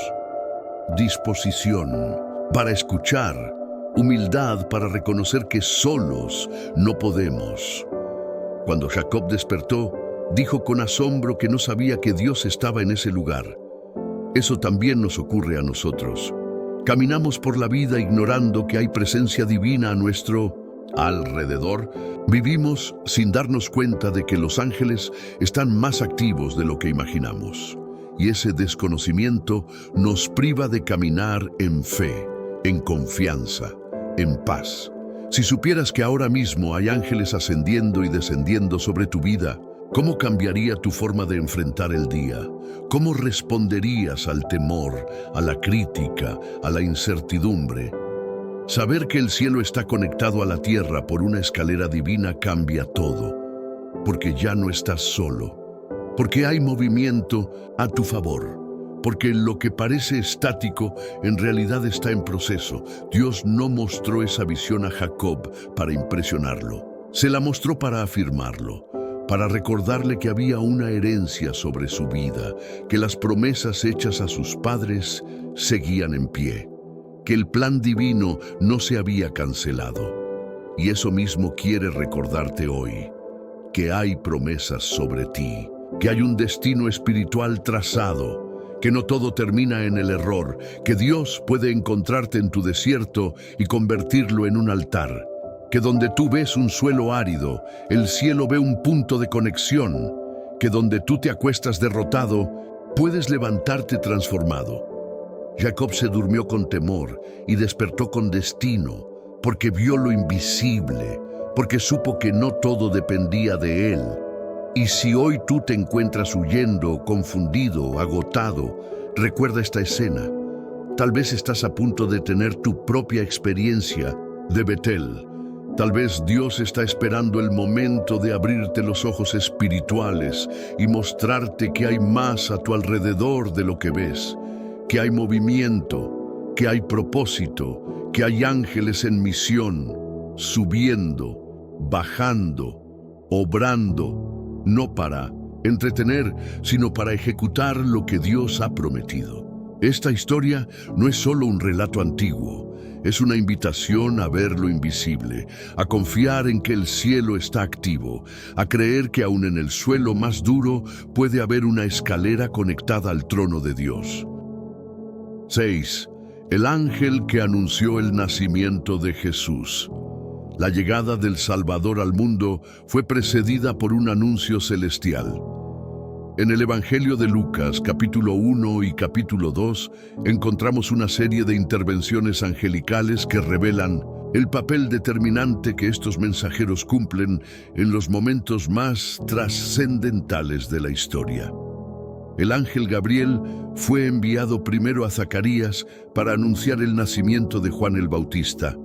disposición para escuchar, humildad para reconocer que solos no podemos. Cuando Jacob despertó, dijo con asombro que no sabía que Dios estaba en ese lugar. Eso también nos ocurre a nosotros. Caminamos por la vida ignorando que hay presencia divina a nuestro alrededor. Vivimos sin darnos cuenta de que los ángeles están más activos de lo que imaginamos. Y ese desconocimiento nos priva de caminar en fe, en confianza, en paz. Si supieras que ahora mismo hay ángeles ascendiendo y descendiendo sobre tu vida, ¿cómo cambiaría tu forma de enfrentar el día? ¿Cómo responderías al temor, a la crítica, a la incertidumbre? Saber que el cielo está conectado a la tierra por una escalera divina cambia todo, porque ya no estás solo, porque hay movimiento a tu favor, porque lo que parece estático en realidad está en proceso. Dios no mostró esa visión a Jacob para impresionarlo, se la mostró para afirmarlo, para recordarle que había una herencia sobre su vida, que las promesas hechas a sus padres seguían en pie. que el plan divino no se había cancelado. Y eso mismo quiere recordarte hoy, que hay promesas sobre ti, que hay un destino espiritual trazado, que no todo termina en el error, que Dios puede encontrarte en tu desierto y convertirlo en un altar, que donde tú ves un suelo árido, el cielo ve un punto de conexión, que donde tú te acuestas derrotado, puedes levantarte transformado. Jacob se durmió con temor y despertó con destino, porque vio lo invisible, porque supo que no todo dependía de él. Y si hoy tú te encuentras huyendo, confundido, agotado, recuerda esta escena. Tal vez estás a punto de tener tu propia experiencia de Betel. Tal vez Dios está esperando el momento de abrirte los ojos espirituales y mostrarte que hay más a tu alrededor de lo que ves, que hay movimiento, que hay propósito, que hay ángeles en misión, subiendo, bajando, obrando, no para entretener, sino para ejecutar lo que Dios ha prometido. Esta historia no es solo un relato antiguo, es una invitación a ver lo invisible, a confiar en que el cielo está activo, a creer que aún en el suelo más duro puede haber una escalera conectada al trono de Dios. 6. El ángel que anunció el nacimiento de Jesús. La llegada del Salvador al mundo fue precedida por un anuncio celestial. En el Evangelio de Lucas, capítulo 1 y capítulo 2, encontramos una serie de intervenciones angelicales que revelan el papel determinante que estos mensajeros cumplen en los momentos más trascendentales de la historia. El ángel Gabriel fue enviado primero a Zacarías para anunciar el nacimiento de Juan el Bautista,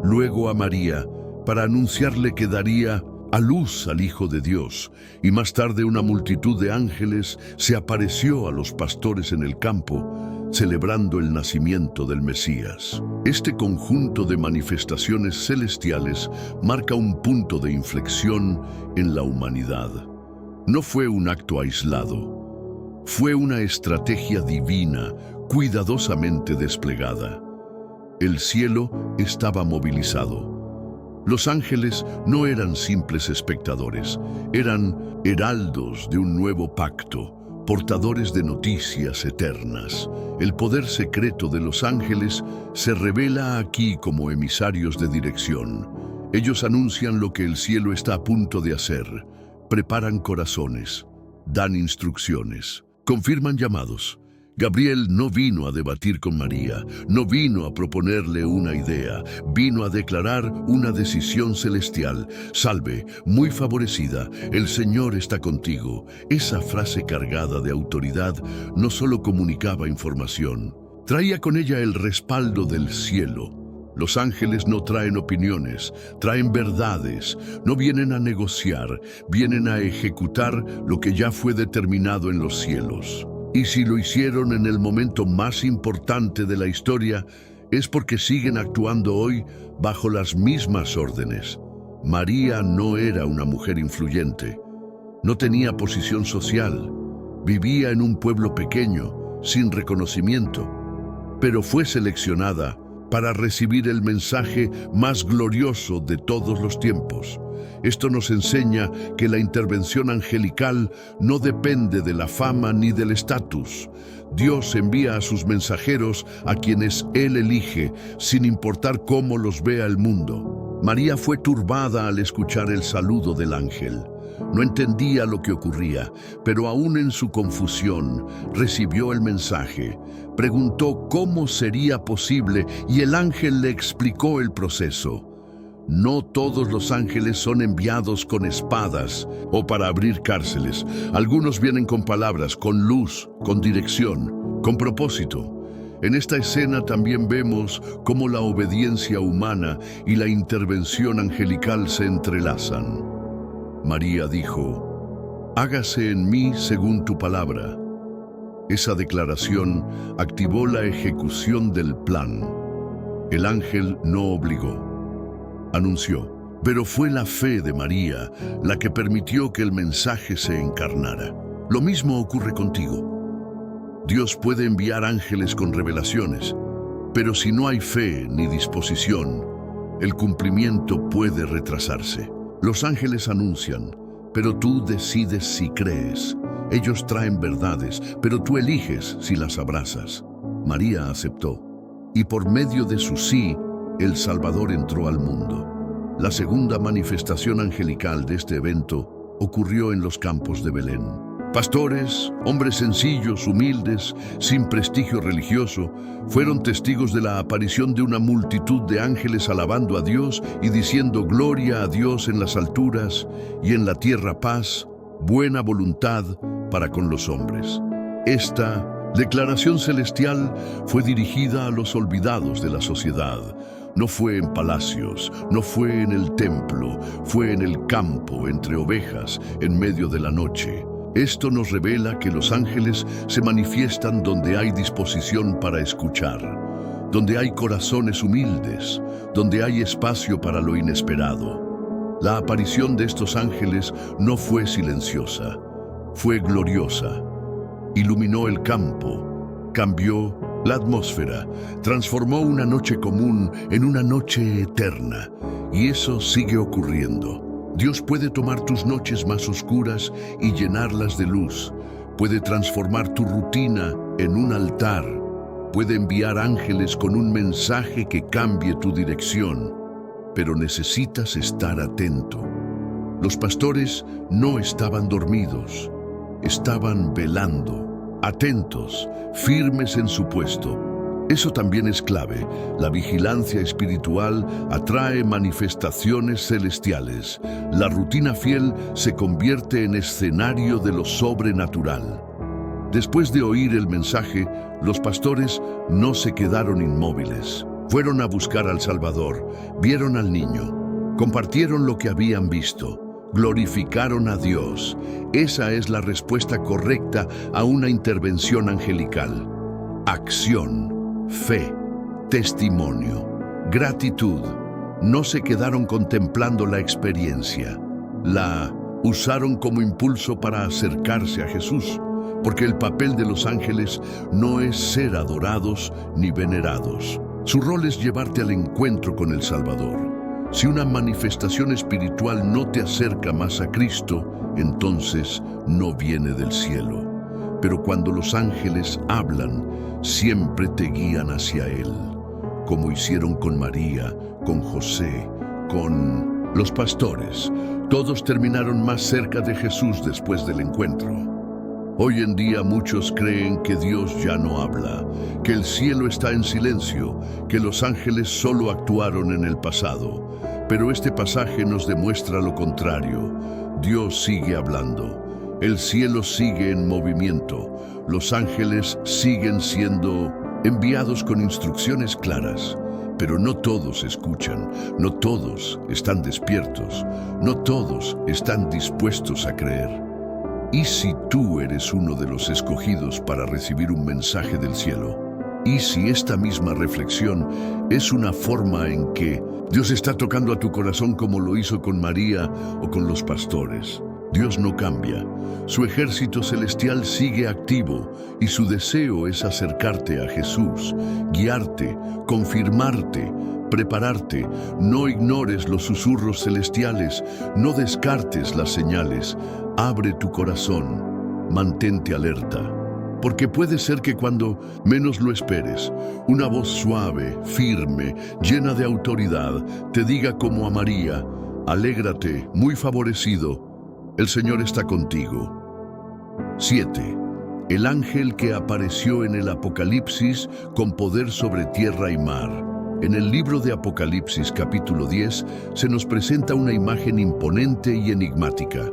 luego a María para anunciarle que daría a luz al Hijo de Dios, y más tarde una multitud de ángeles se apareció a los pastores en el campo, celebrando el nacimiento del Mesías. Este conjunto de manifestaciones celestiales marca un punto de inflexión en la humanidad. No fue un acto aislado, fue una estrategia divina, cuidadosamente desplegada. El cielo estaba movilizado. Los ángeles no eran simples espectadores, eran heraldos de un nuevo pacto, portadores de noticias eternas. El poder secreto de los ángeles se revela aquí como emisarios de dirección. Ellos anuncian lo que el cielo está a punto de hacer, preparan corazones, dan instrucciones, confirman llamados. Gabriel no vino a debatir con María, no vino a proponerle una idea, vino a declarar una decisión celestial. Salve, muy favorecida, el Señor está contigo. Esa frase cargada de autoridad no solo comunicaba información, traía con ella el respaldo del cielo. Los ángeles no traen opiniones, traen verdades, no vienen a negociar, vienen a ejecutar lo que ya fue determinado en los cielos. Y si lo hicieron en el momento más importante de la historia, es porque siguen actuando hoy bajo las mismas órdenes. María no era una mujer influyente, no tenía posición social, vivía en un pueblo pequeño, sin reconocimiento, pero fue seleccionada para recibir el mensaje más glorioso de todos los tiempos. Esto nos enseña que la intervención angelical no depende de la fama ni del estatus. Dios envía a sus mensajeros a quienes Él elige, sin importar cómo los vea el mundo. María fue turbada al escuchar el saludo del ángel. No entendía lo que ocurría, pero aún en su confusión recibió el mensaje. Preguntó cómo sería posible y el ángel le explicó el proceso. No todos los ángeles son enviados con espadas o para abrir cárceles. Algunos vienen con palabras, con luz, con dirección, con propósito. En esta escena también vemos cómo la obediencia humana y la intervención angelical se entrelazan. María dijo: hágase en mí según tu palabra. Esa declaración activó la ejecución del plan. El ángel no obligó, anunció, pero fue la fe de María la que permitió que el mensaje se encarnara. Lo mismo ocurre contigo. Dios puede enviar ángeles con revelaciones, Pero si no hay fe ni disposición, el cumplimiento puede retrasarse. Los ángeles anuncian, pero tú decides si crees. Ellos traen verdades, pero tú eliges si las abrazas. María aceptó, y por medio de su sí, el Salvador entró al mundo. La segunda manifestación angelical de este evento ocurrió en los campos de Belén. Pastores, hombres sencillos, humildes, sin prestigio religioso, fueron testigos de la aparición de una multitud de ángeles alabando a Dios y diciendo gloria a Dios en las alturas y en la tierra paz, buena voluntad para con los hombres. Esta declaración celestial fue dirigida a los olvidados de la sociedad. No fue en palacios, no fue en el templo, fue en el campo, entre ovejas, en medio de la noche. Esto nos revela que los ángeles se manifiestan donde hay disposición para escuchar, donde hay corazones humildes, donde hay espacio para lo inesperado. La aparición de estos ángeles no fue silenciosa, fue gloriosa. Iluminó el campo, cambió la atmósfera, transformó una noche común en una noche eterna. Y eso sigue ocurriendo. Dios puede tomar tus noches más oscuras y llenarlas de luz. Puede transformar tu rutina en un altar. Puede enviar ángeles con un mensaje que cambie tu dirección. Pero necesitas estar atento. Los pastores no estaban dormidos. Estaban velando, atentos, firmes en su puesto. Eso también es clave. La vigilancia espiritual atrae manifestaciones celestiales. La rutina fiel se convierte en escenario de lo sobrenatural. Después de oír el mensaje, los pastores no se quedaron inmóviles. Fueron a buscar al Salvador, vieron al niño, compartieron lo que habían visto, glorificaron a Dios. Esa es la respuesta correcta a una intervención angelical. Acción. Fe, testimonio, gratitud. No se quedaron contemplando la experiencia. La usaron como impulso para acercarse a Jesús, porque el papel de los ángeles no es ser adorados ni venerados. Su rol es llevarte al encuentro con el Salvador. Si una manifestación espiritual no te acerca más a Cristo, entonces no viene del cielo. Pero cuando los ángeles hablan, siempre te guían hacia Él, como hicieron con María, con José, con los pastores. Todos terminaron más cerca de Jesús después del encuentro. Hoy en día muchos creen que Dios ya no habla, que el cielo está en silencio, que los ángeles solo actuaron en el pasado. Pero este pasaje nos demuestra lo contrario. Dios sigue hablando. El cielo sigue en movimiento. Los ángeles siguen siendo enviados con instrucciones claras. Pero no todos escuchan, no todos están despiertos, no todos están dispuestos a creer. ¿Y si tú eres uno de los escogidos para recibir un mensaje del cielo? ¿Y si esta misma reflexión es una forma en que Dios está tocando a tu corazón como lo hizo con María o con los pastores? Dios no cambia. Su ejército celestial sigue activo y su deseo es acercarte a Jesús, guiarte, confirmarte, prepararte. No ignores los susurros celestiales, no descartes las señales. Abre tu corazón, mantente alerta. Porque puede ser que cuando menos lo esperes, una voz suave, firme, llena de autoridad, te diga como a María: alégrate, muy favorecido, el Señor está contigo. 7. El ángel que apareció en el Apocalipsis con poder sobre tierra y mar. En el libro de Apocalipsis capítulo 10 se nos presenta una imagen imponente y enigmática.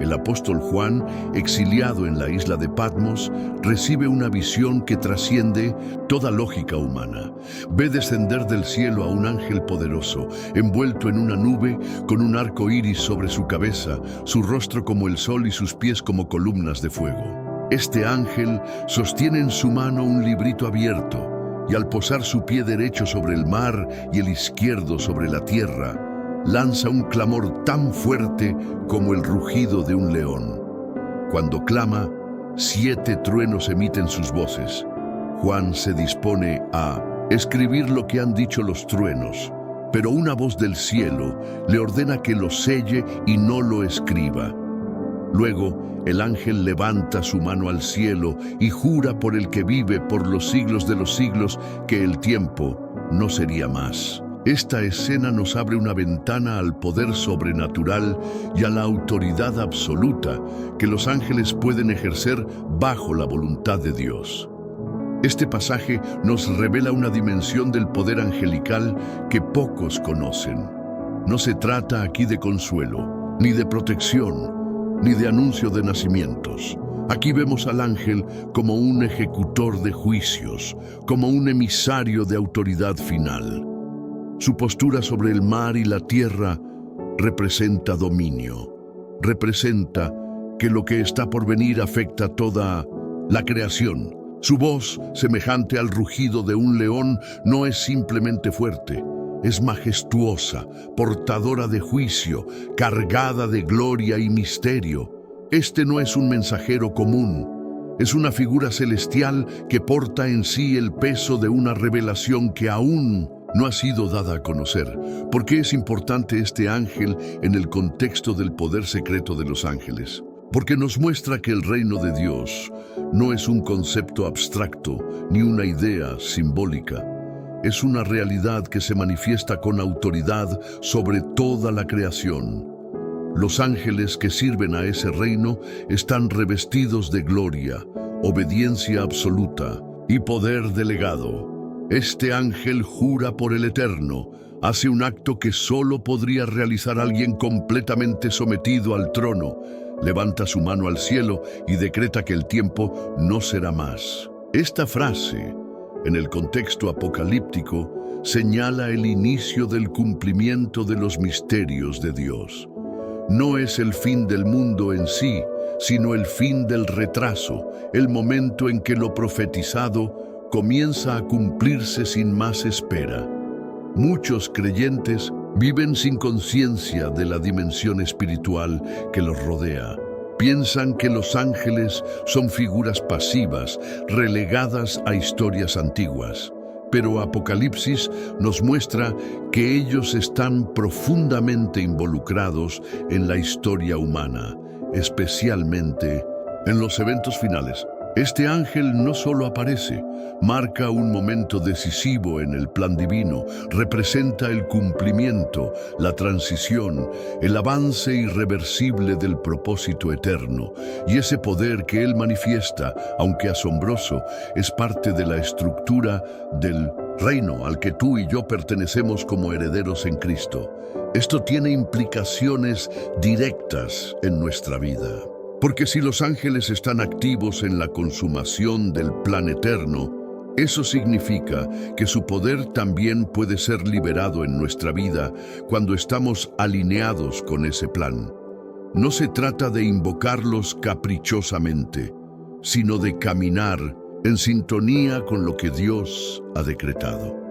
El apóstol Juan, exiliado en la isla de Patmos, recibe una visión que trasciende toda lógica humana. Ve descender del cielo a un ángel poderoso, envuelto en una nube, con un arco iris sobre su cabeza, su rostro como el sol y sus pies como columnas de fuego. Este ángel sostiene en su mano un librito abierto, y al posar su pie derecho sobre el mar y el izquierdo sobre la tierra, lanza un clamor tan fuerte como el rugido de un león. Cuando clama, 7 truenos emiten sus voces. Juan se dispone a escribir lo que han dicho los truenos, pero una voz del cielo le ordena que lo selle y no lo escriba. Luego, el ángel levanta su mano al cielo y jura por el que vive por los siglos de los siglos que el tiempo no sería más. Esta escena nos abre una ventana al poder sobrenatural y a la autoridad absoluta que los ángeles pueden ejercer bajo la voluntad de Dios. Este pasaje nos revela una dimensión del poder angelical que pocos conocen. No se trata aquí de consuelo, ni de protección, ni de anuncio de nacimientos. Aquí vemos al ángel como un ejecutor de juicios, como un emisario de autoridad final. Su postura sobre el mar y la tierra representa dominio. Representa que lo que está por venir afecta toda la creación. Su voz, semejante al rugido de un león, no es simplemente fuerte, es majestuosa, portadora de juicio, cargada de gloria y misterio. Este no es un mensajero común, es una figura celestial que porta en sí el peso de una revelación que aún no ha sido dada a conocer. ¿Por qué es importante este ángel en el contexto del poder secreto de los ángeles? Porque nos muestra que el reino de Dios no es un concepto abstracto ni una idea simbólica. Es una realidad que se manifiesta con autoridad sobre toda la creación. Los ángeles que sirven a ese reino están revestidos de gloria, obediencia absoluta y poder delegado. Este ángel jura por el Eterno, hace un acto que solo podría realizar alguien completamente sometido al trono, levanta su mano al cielo y decreta que el tiempo no será más. Esta frase, en el contexto apocalíptico, señala el inicio del cumplimiento de los misterios de Dios. No es el fin del mundo en sí, sino el fin del retraso, el momento en que lo profetizado comienza a cumplirse sin más espera. Muchos creyentes viven sin conciencia de la dimensión espiritual que los rodea. Piensan que los ángeles son figuras pasivas, relegadas a historias antiguas. Pero Apocalipsis nos muestra que ellos están profundamente involucrados en la historia humana, especialmente en los eventos finales. Este ángel no solo aparece, marca un momento decisivo en el plan divino, representa el cumplimiento, la transición, el avance irreversible del propósito eterno, y ese poder que él manifiesta, aunque asombroso, es parte de la estructura del reino al que tú y yo pertenecemos como herederos en Cristo. Esto tiene implicaciones directas en nuestra vida. Porque si los ángeles están activos en la consumación del plan eterno, eso significa que su poder también puede ser liberado en nuestra vida cuando estamos alineados con ese plan. No se trata de invocarlos caprichosamente, sino de caminar en sintonía con lo que Dios ha decretado.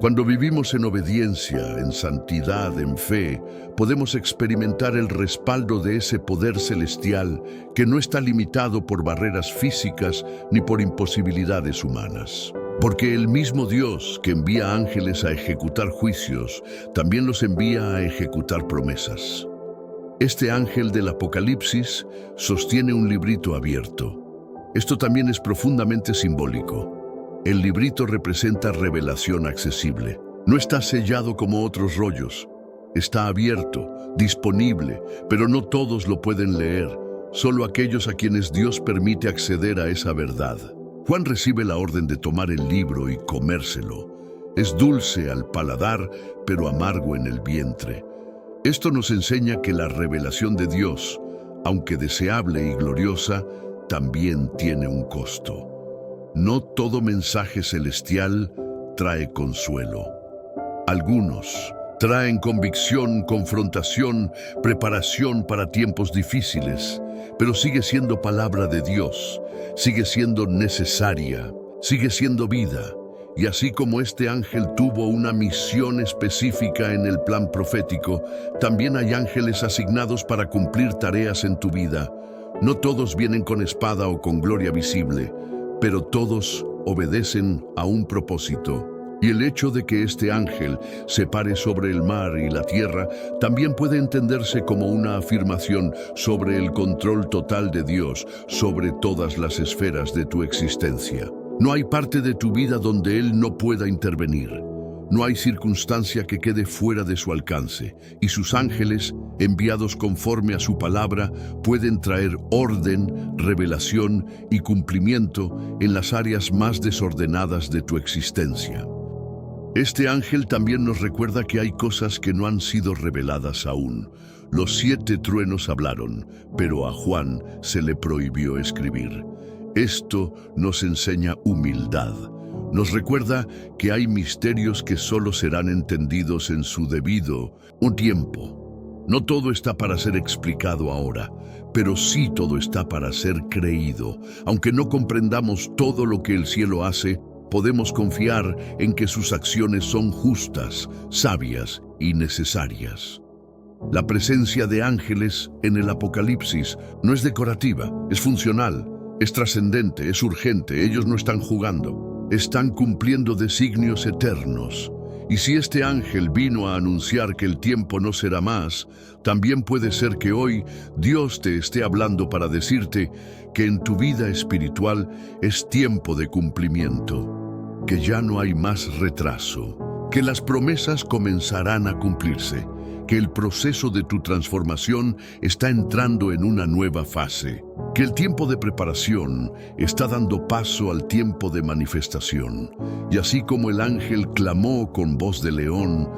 Cuando vivimos en obediencia, en santidad, en fe, podemos experimentar el respaldo de ese poder celestial que no está limitado por barreras físicas ni por imposibilidades humanas. Porque el mismo Dios que envía ángeles a ejecutar juicios, también los envía a ejecutar promesas. Este ángel del Apocalipsis sostiene un librito abierto. Esto también es profundamente simbólico. El librito representa revelación accesible. No está sellado como otros rollos. Está abierto, disponible, pero no todos lo pueden leer. Solo aquellos a quienes Dios permite acceder a esa verdad. Juan recibe la orden de tomar el libro y comérselo. Es dulce al paladar, pero amargo en el vientre. Esto nos enseña que la revelación de Dios, aunque deseable y gloriosa, también tiene un costo. No todo mensaje celestial trae consuelo. Algunos traen convicción, confrontación, preparación para tiempos difíciles, pero sigue siendo palabra de Dios, sigue siendo necesaria, sigue siendo vida. Y así como este ángel tuvo una misión específica en el plan profético, también hay ángeles asignados para cumplir tareas en tu vida. No todos vienen con espada o con gloria visible, pero todos obedecen a un propósito. Y el hecho de que este ángel se pare sobre el mar y la tierra también puede entenderse como una afirmación sobre el control total de Dios sobre todas las esferas de tu existencia. No hay parte de tu vida donde Él no pueda intervenir. No hay circunstancia que quede fuera de su alcance, y sus ángeles, enviados conforme a su palabra, pueden traer orden, revelación y cumplimiento en las áreas más desordenadas de tu existencia. Este ángel también nos recuerda que hay cosas que no han sido reveladas aún. Los 7 truenos hablaron, pero a Juan se le prohibió escribir. Esto nos enseña humildad. Nos recuerda que hay misterios que solo serán entendidos en su debido tiempo. No todo está para ser explicado ahora, pero sí todo está para ser creído. Aunque no comprendamos todo lo que el cielo hace, podemos confiar en que sus acciones son justas, sabias y necesarias. La presencia de ángeles en el Apocalipsis no es decorativa, es funcional, es trascendente, es urgente. Ellos no están jugando. Están cumpliendo designios eternos. Y si este ángel vino a anunciar que el tiempo no será más, también puede ser que hoy Dios te esté hablando para decirte que en tu vida espiritual es tiempo de cumplimiento, que ya no hay más retraso, que las promesas comenzarán a cumplirse, que el proceso de tu transformación está entrando en una nueva fase, que el tiempo de preparación está dando paso al tiempo de manifestación. Y así como el ángel clamó con voz de león,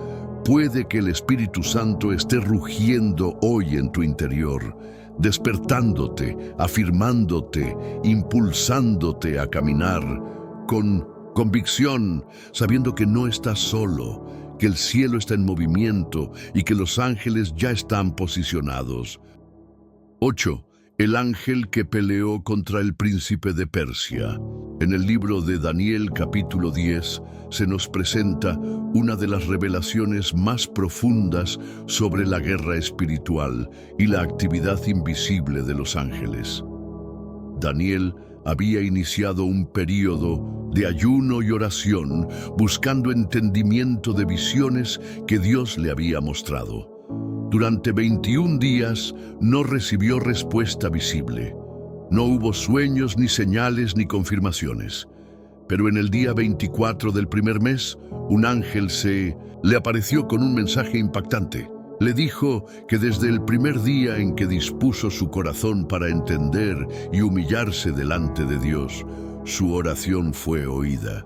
puede que el Espíritu Santo esté rugiendo hoy en tu interior, despertándote, afirmándote, impulsándote a caminar con convicción, sabiendo que no estás solo, que el cielo está en movimiento y que los ángeles ya están posicionados. 8. El ángel que peleó contra el príncipe de Persia. En el libro de Daniel capítulo 10 se nos presenta una de las revelaciones más profundas sobre la guerra espiritual y la actividad invisible de los ángeles. Daniel había iniciado un período de ayuno y oración buscando entendimiento de visiones que Dios le había mostrado. Durante 21 días no recibió respuesta visible. No hubo sueños, ni señales, ni confirmaciones. Pero en el día 24 del primer mes, un ángel le apareció con un mensaje impactante. Le dijo que desde el primer día en que dispuso su corazón para entender y humillarse delante de Dios, su oración fue oída.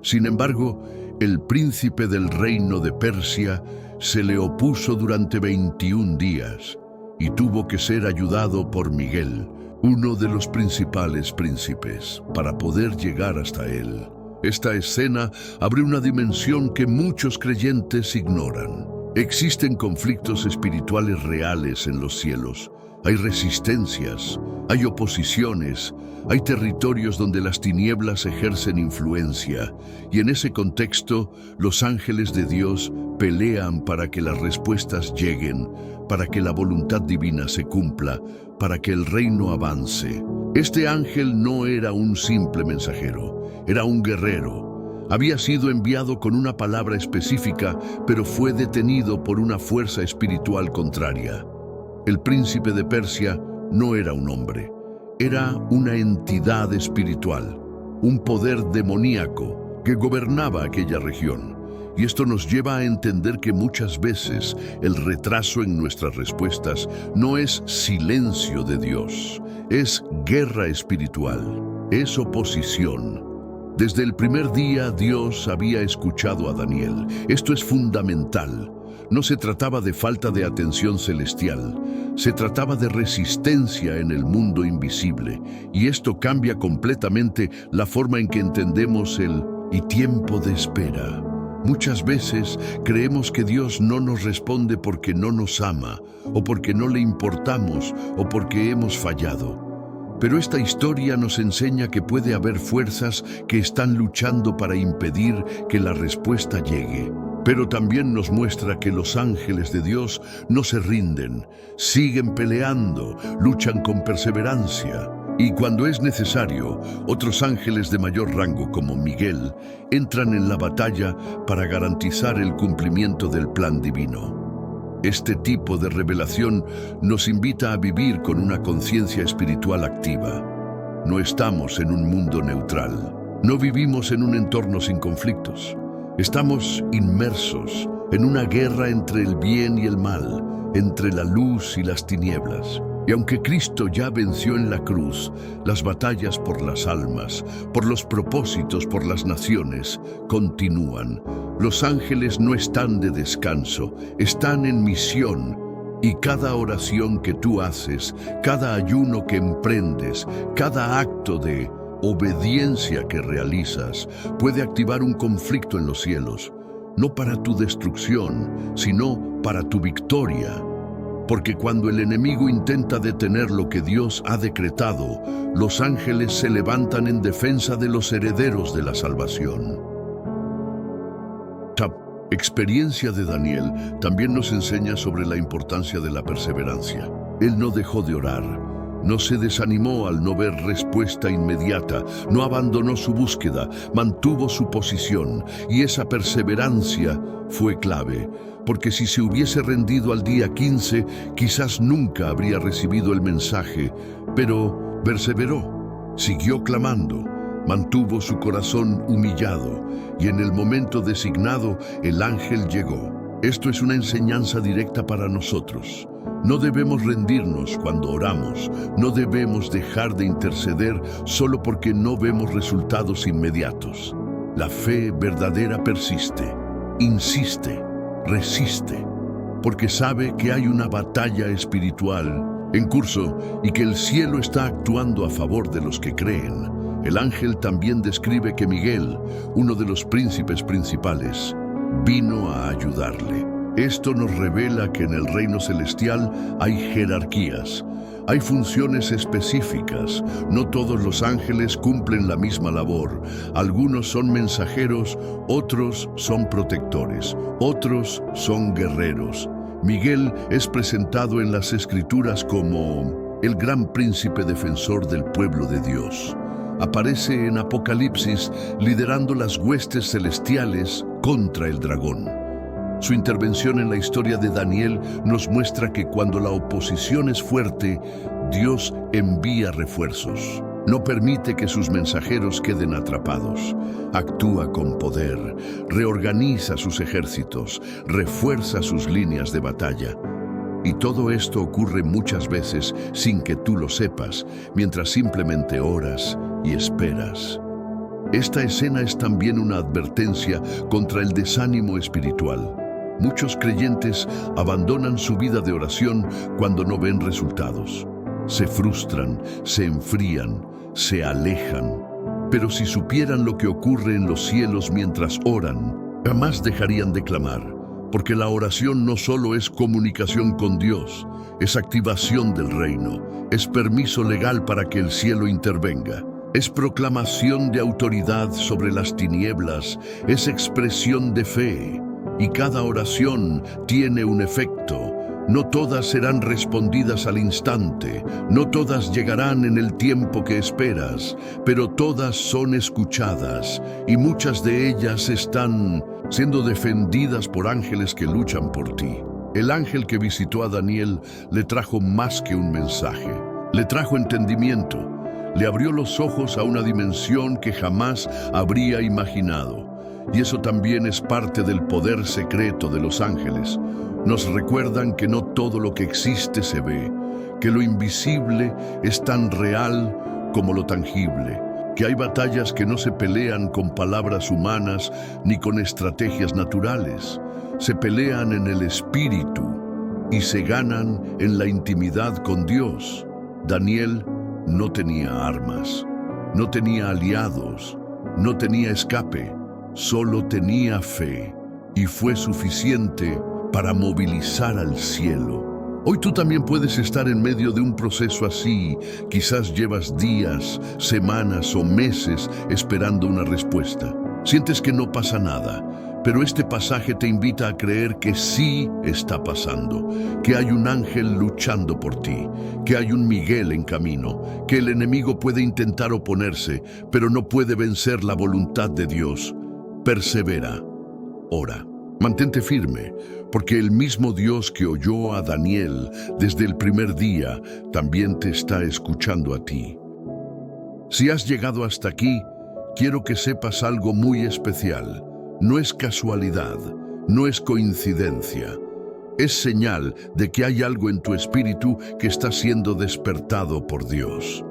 Sin embargo, el príncipe del reino de Persia se le opuso durante 21 días y tuvo que ser ayudado por Miguel, uno de los principales príncipes, para poder llegar hasta él. Esta escena abre una dimensión que muchos creyentes ignoran. Existen conflictos espirituales reales en los cielos. Hay resistencias, hay oposiciones, hay territorios donde las tinieblas ejercen influencia, y en ese contexto, los ángeles de Dios pelean para que las respuestas lleguen, para que la voluntad divina se cumpla, para que el reino avance. Este ángel no era un simple mensajero, era un guerrero. Había sido enviado con una palabra específica, pero fue detenido por una fuerza espiritual contraria. El príncipe de Persia no era un hombre, era una entidad espiritual, un poder demoníaco que gobernaba aquella región. Y esto nos lleva a entender que muchas veces el retraso en nuestras respuestas no es silencio de Dios, es guerra espiritual, es oposición. Desde el primer día Dios había escuchado a Daniel. Esto es fundamental. No se trataba de falta de atención celestial, se trataba de resistencia en el mundo invisible. Y esto cambia completamente la forma en que entendemos el tiempo de espera. Muchas veces creemos que Dios no nos responde porque no nos ama, o porque no le importamos, o porque hemos fallado. Pero esta historia nos enseña que puede haber fuerzas que están luchando para impedir que la respuesta llegue. Pero también nos muestra que los ángeles de Dios no se rinden, siguen peleando, luchan con perseverancia. Y cuando es necesario, otros ángeles de mayor rango, como Miguel, entran en la batalla para garantizar el cumplimiento del plan divino. Este tipo de revelación nos invita a vivir con una conciencia espiritual activa. No estamos en un mundo neutral. No vivimos en un entorno sin conflictos. Estamos inmersos en una guerra entre el bien y el mal, entre la luz y las tinieblas. Y aunque Cristo ya venció en la cruz, las batallas por las almas, por los propósitos, por las naciones, continúan. Los ángeles no están de descanso, están en misión. Y cada oración que tú haces, cada ayuno que emprendes, cada acto de obediencia que realizas, puede activar un conflicto en los cielos, no para tu destrucción, sino para tu victoria. Porque cuando el enemigo intenta detener lo que Dios ha decretado, los ángeles se levantan en defensa de los herederos de la salvación. La experiencia de Daniel también nos enseña sobre la importancia de la perseverancia. Él no dejó de orar, no se desanimó al no ver respuesta inmediata, no abandonó su búsqueda, mantuvo su posición, y esa perseverancia fue clave, porque si se hubiese rendido al día 15, quizás nunca habría recibido el mensaje, pero perseveró, siguió clamando, mantuvo su corazón humillado, y en el momento designado el ángel llegó. Esto es una enseñanza directa para nosotros. No debemos rendirnos cuando oramos, no debemos dejar de interceder solo porque no vemos resultados inmediatos. La fe verdadera persiste, insiste, resiste, porque sabe que hay una batalla espiritual en curso y que el cielo está actuando a favor de los que creen. El ángel también describe que Miguel, uno de los príncipes principales, vino a ayudarle. Esto nos revela que en el reino celestial hay jerarquías, hay funciones específicas. No todos los ángeles cumplen la misma labor. Algunos son mensajeros, otros son protectores, otros son guerreros. Miguel es presentado en las Escrituras como el gran príncipe defensor del pueblo de Dios. Aparece en Apocalipsis liderando las huestes celestiales contra el dragón. Su intervención en la historia de Daniel nos muestra que cuando la oposición es fuerte, Dios envía refuerzos. No permite que sus mensajeros queden atrapados. Actúa con poder, reorganiza sus ejércitos, refuerza sus líneas de batalla. Y todo esto ocurre muchas veces sin que tú lo sepas, mientras simplemente oras y esperas. Esta escena es también una advertencia contra el desánimo espiritual. Muchos creyentes abandonan su vida de oración cuando no ven resultados. Se frustran, se enfrían, se alejan. Pero si supieran lo que ocurre en los cielos mientras oran, jamás dejarían de clamar, porque la oración no solo es comunicación con Dios, es activación del reino, es permiso legal para que el cielo intervenga. Es proclamación de autoridad sobre las tinieblas, es expresión de fe, y cada oración tiene un efecto. No todas serán respondidas al instante, no todas llegarán en el tiempo que esperas, pero todas son escuchadas, y muchas de ellas están siendo defendidas por ángeles que luchan por ti. El ángel que visitó a Daniel le trajo más que un mensaje, le trajo entendimiento. Le abrió los ojos a una dimensión que jamás habría imaginado. Y eso también es parte del poder secreto de los ángeles. Nos recuerdan que no todo lo que existe se ve, que lo invisible es tan real como lo tangible, que hay batallas que no se pelean con palabras humanas ni con estrategias naturales. Se pelean en el espíritu y se ganan en la intimidad con Dios. Daniel no tenía armas, no tenía aliados, no tenía escape, solo tenía fe, y fue suficiente para movilizar al cielo. Hoy tú también puedes estar en medio de un proceso así. Quizás llevas días, semanas o meses esperando una respuesta. Sientes que no pasa nada, Pero este pasaje te invita a creer que sí está pasando, que hay un ángel luchando por ti, que hay un Miguel en camino, que el enemigo puede intentar oponerse, pero no puede vencer la voluntad de Dios. Persevera, ora, mantente firme, porque el mismo Dios que oyó a Daniel desde el primer día, también te está escuchando a ti. Si has llegado hasta aquí, quiero que sepas algo muy especial. No es casualidad, no es coincidencia. Es señal de que hay algo en tu espíritu que está siendo despertado por Dios.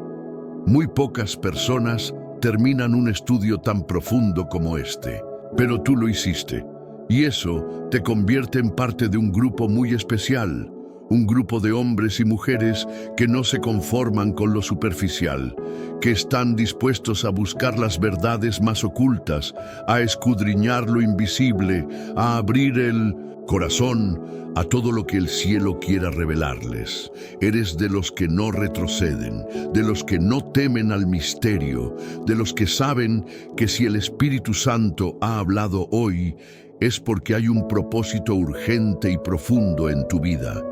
Muy pocas personas terminan un estudio tan profundo como este, pero tú lo hiciste. Y eso te convierte en parte de un grupo muy especial, un grupo de hombres y mujeres que no se conforman con lo superficial, que están dispuestos a buscar las verdades más ocultas, a escudriñar lo invisible, a abrir el corazón a todo lo que el cielo quiera revelarles. Eres de los que no retroceden, de los que no temen al misterio, de los que saben que si el Espíritu Santo ha hablado hoy, es porque hay un propósito urgente y profundo en tu vida.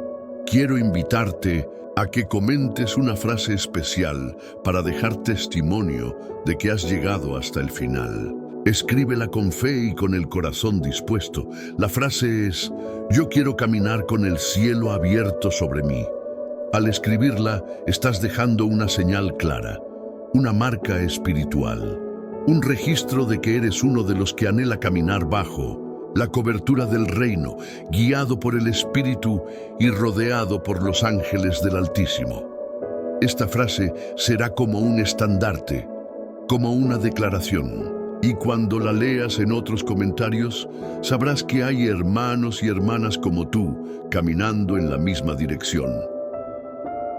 Quiero invitarte a que comentes una frase especial para dejar testimonio de que has llegado hasta el final. Escríbela con fe y con el corazón dispuesto. La frase es: yo quiero caminar con el cielo abierto sobre mí. Al escribirla, estás dejando una señal clara, una marca espiritual, un registro de que eres uno de los que anhela caminar bajo la cobertura del reino, guiado por el Espíritu y rodeado por los ángeles del Altísimo. Esta frase será como un estandarte, como una declaración. Y cuando la leas en otros comentarios, sabrás que hay hermanos y hermanas como tú caminando en la misma dirección.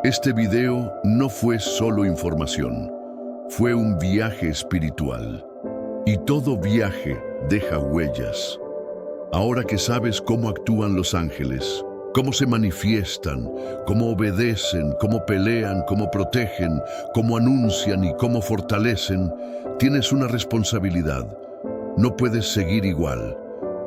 Este video no fue solo información, fue un viaje espiritual. Y todo viaje deja huellas. Ahora que sabes cómo actúan los ángeles, cómo se manifiestan, cómo obedecen, cómo pelean, cómo protegen, cómo anuncian y cómo fortalecen, tienes una responsabilidad. No puedes seguir igual.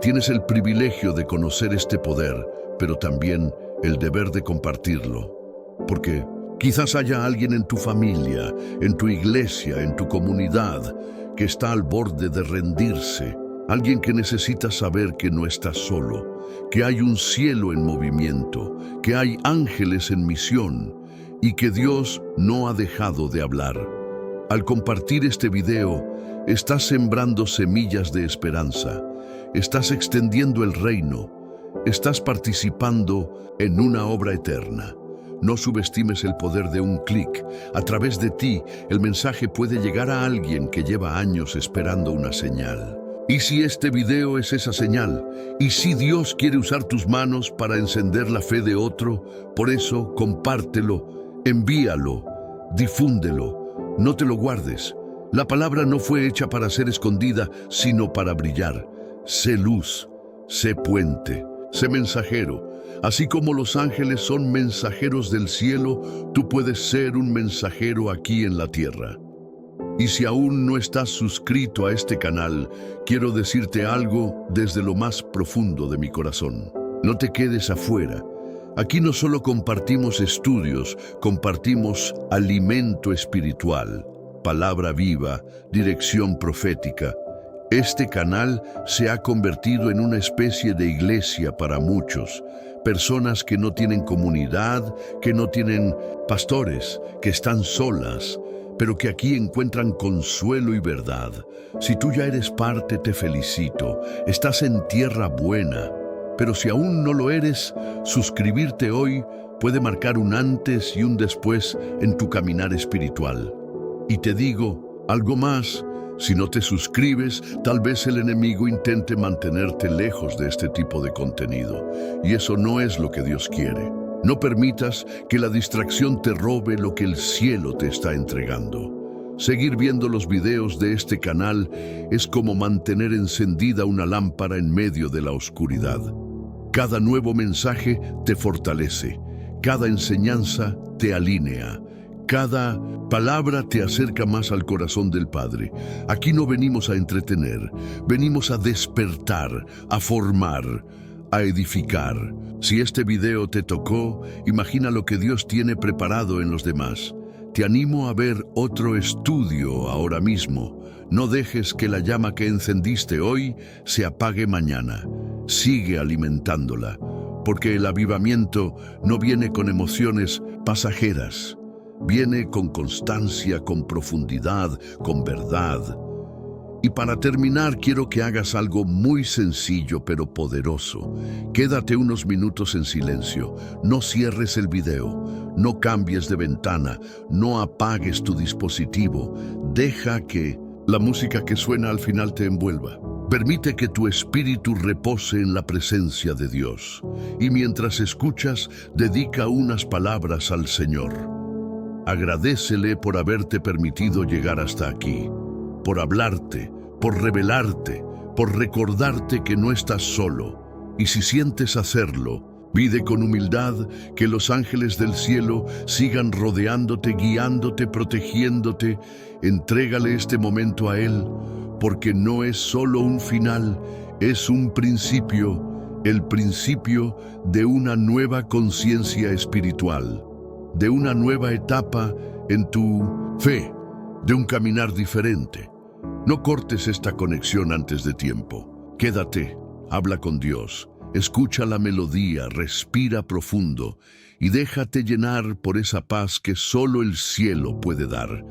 Tienes el privilegio de conocer este poder, pero también el deber de compartirlo. Porque quizás haya alguien en tu familia, en tu iglesia, en tu comunidad, que está al borde de rendirse. Alguien que necesita saber que no estás solo, que hay un cielo en movimiento, que hay ángeles en misión y que Dios no ha dejado de hablar. Al compartir este video, estás sembrando semillas de esperanza, estás extendiendo el reino, estás participando en una obra eterna. No subestimes el poder de un clic. A través de ti, el mensaje puede llegar a alguien que lleva años esperando una señal. ¿Y si este video es esa señal? ¿Y si Dios quiere usar tus manos para encender la fe de otro? Por eso, compártelo, envíalo, difúndelo, no te lo guardes. La palabra no fue hecha para ser escondida, sino para brillar. Sé luz, sé puente, sé mensajero. Así como los ángeles son mensajeros del cielo, tú puedes ser un mensajero aquí en la tierra. Y si aún no estás suscrito a este canal, quiero decirte algo desde lo más profundo de mi corazón. No te quedes afuera. Aquí no solo compartimos estudios, compartimos alimento espiritual, palabra viva, dirección profética. Este canal se ha convertido en una especie de iglesia para muchos. Personas que no tienen comunidad, que no tienen pastores, que están solas, pero que aquí encuentran consuelo y verdad. Si tú ya eres parte, te felicito. Estás en tierra buena. Pero si aún no lo eres, suscribirte hoy puede marcar un antes y un después en tu caminar espiritual. Y te digo algo más. Si no te suscribes, tal vez el enemigo intente mantenerte lejos de este tipo de contenido. Y eso no es lo que Dios quiere. No permitas que la distracción te robe lo que el cielo te está entregando. Seguir viendo los videos de este canal es como mantener encendida una lámpara en medio de la oscuridad. Cada nuevo mensaje te fortalece, cada enseñanza te alinea, Cada palabra te acerca más al corazón del Padre. Aquí no venimos a entretener, venimos a despertar, a formar, a edificar. Si este video te tocó, imagina lo que Dios tiene preparado en los demás. Te animo a ver otro estudio ahora mismo. No dejes que la llama que encendiste hoy se apague mañana. Sigue alimentándola, porque el avivamiento no viene con emociones pasajeras. Viene con constancia, con profundidad, con verdad. Y para terminar, quiero que hagas algo muy sencillo pero poderoso. Quédate unos minutos en silencio. No cierres el video. No cambies de ventana. No apagues tu dispositivo. Deja que la música que suena al final te envuelva. Permite que tu espíritu repose en la presencia de Dios. Y mientras escuchas, dedica unas palabras al Señor. Agradécele por haberte permitido llegar hasta aquí, por hablarte, por revelarte, por recordarte que no estás solo. Y si sientes hacerlo, pide con humildad que los ángeles del cielo sigan rodeándote, guiándote, protegiéndote. Entrégale este momento a Él, porque no es solo un final, es un principio, el principio de una nueva conciencia espiritual, de una nueva etapa en tu fe, de un caminar diferente. No cortes esta conexión antes de tiempo. Quédate, habla con Dios, escucha la melodía, respira profundo y déjate llenar por esa paz que solo el cielo puede dar,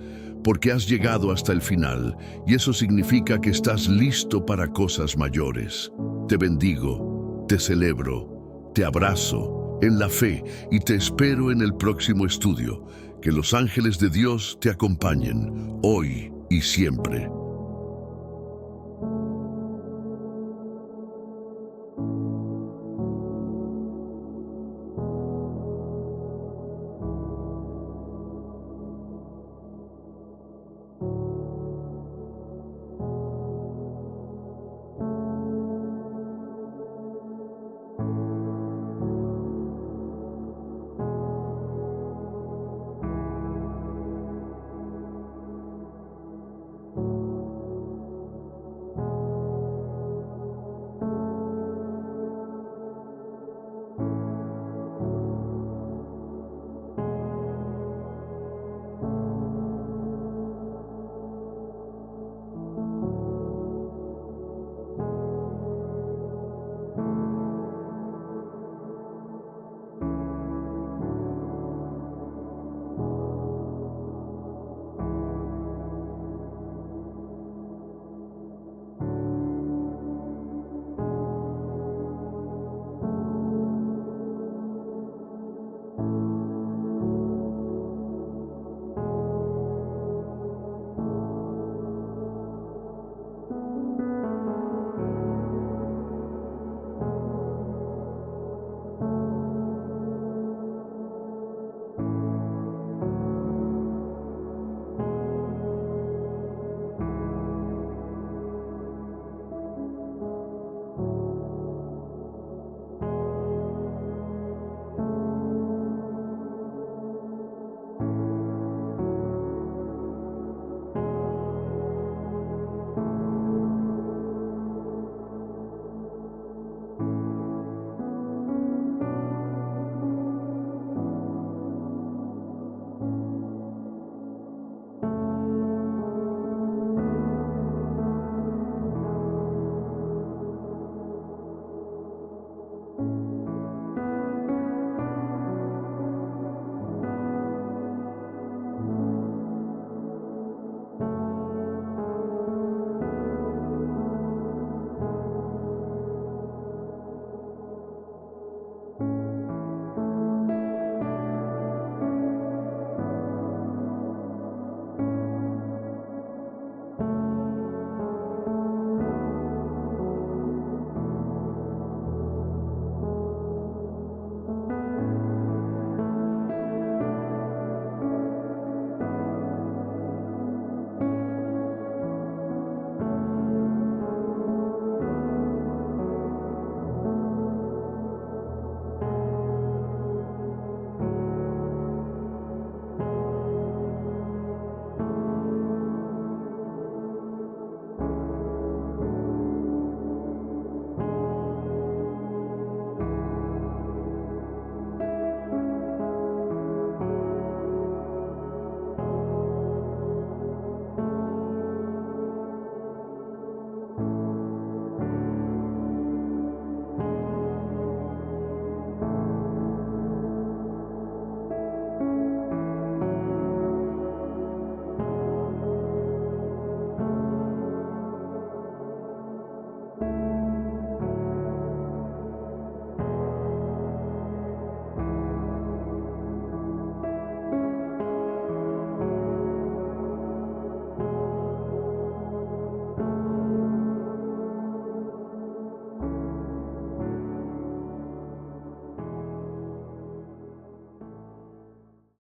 porque has llegado hasta el final y eso significa que estás listo para cosas mayores. Te bendigo, te celebro, te abrazo en la fe y te espero en el próximo estudio. Que los ángeles de Dios te acompañen hoy y siempre.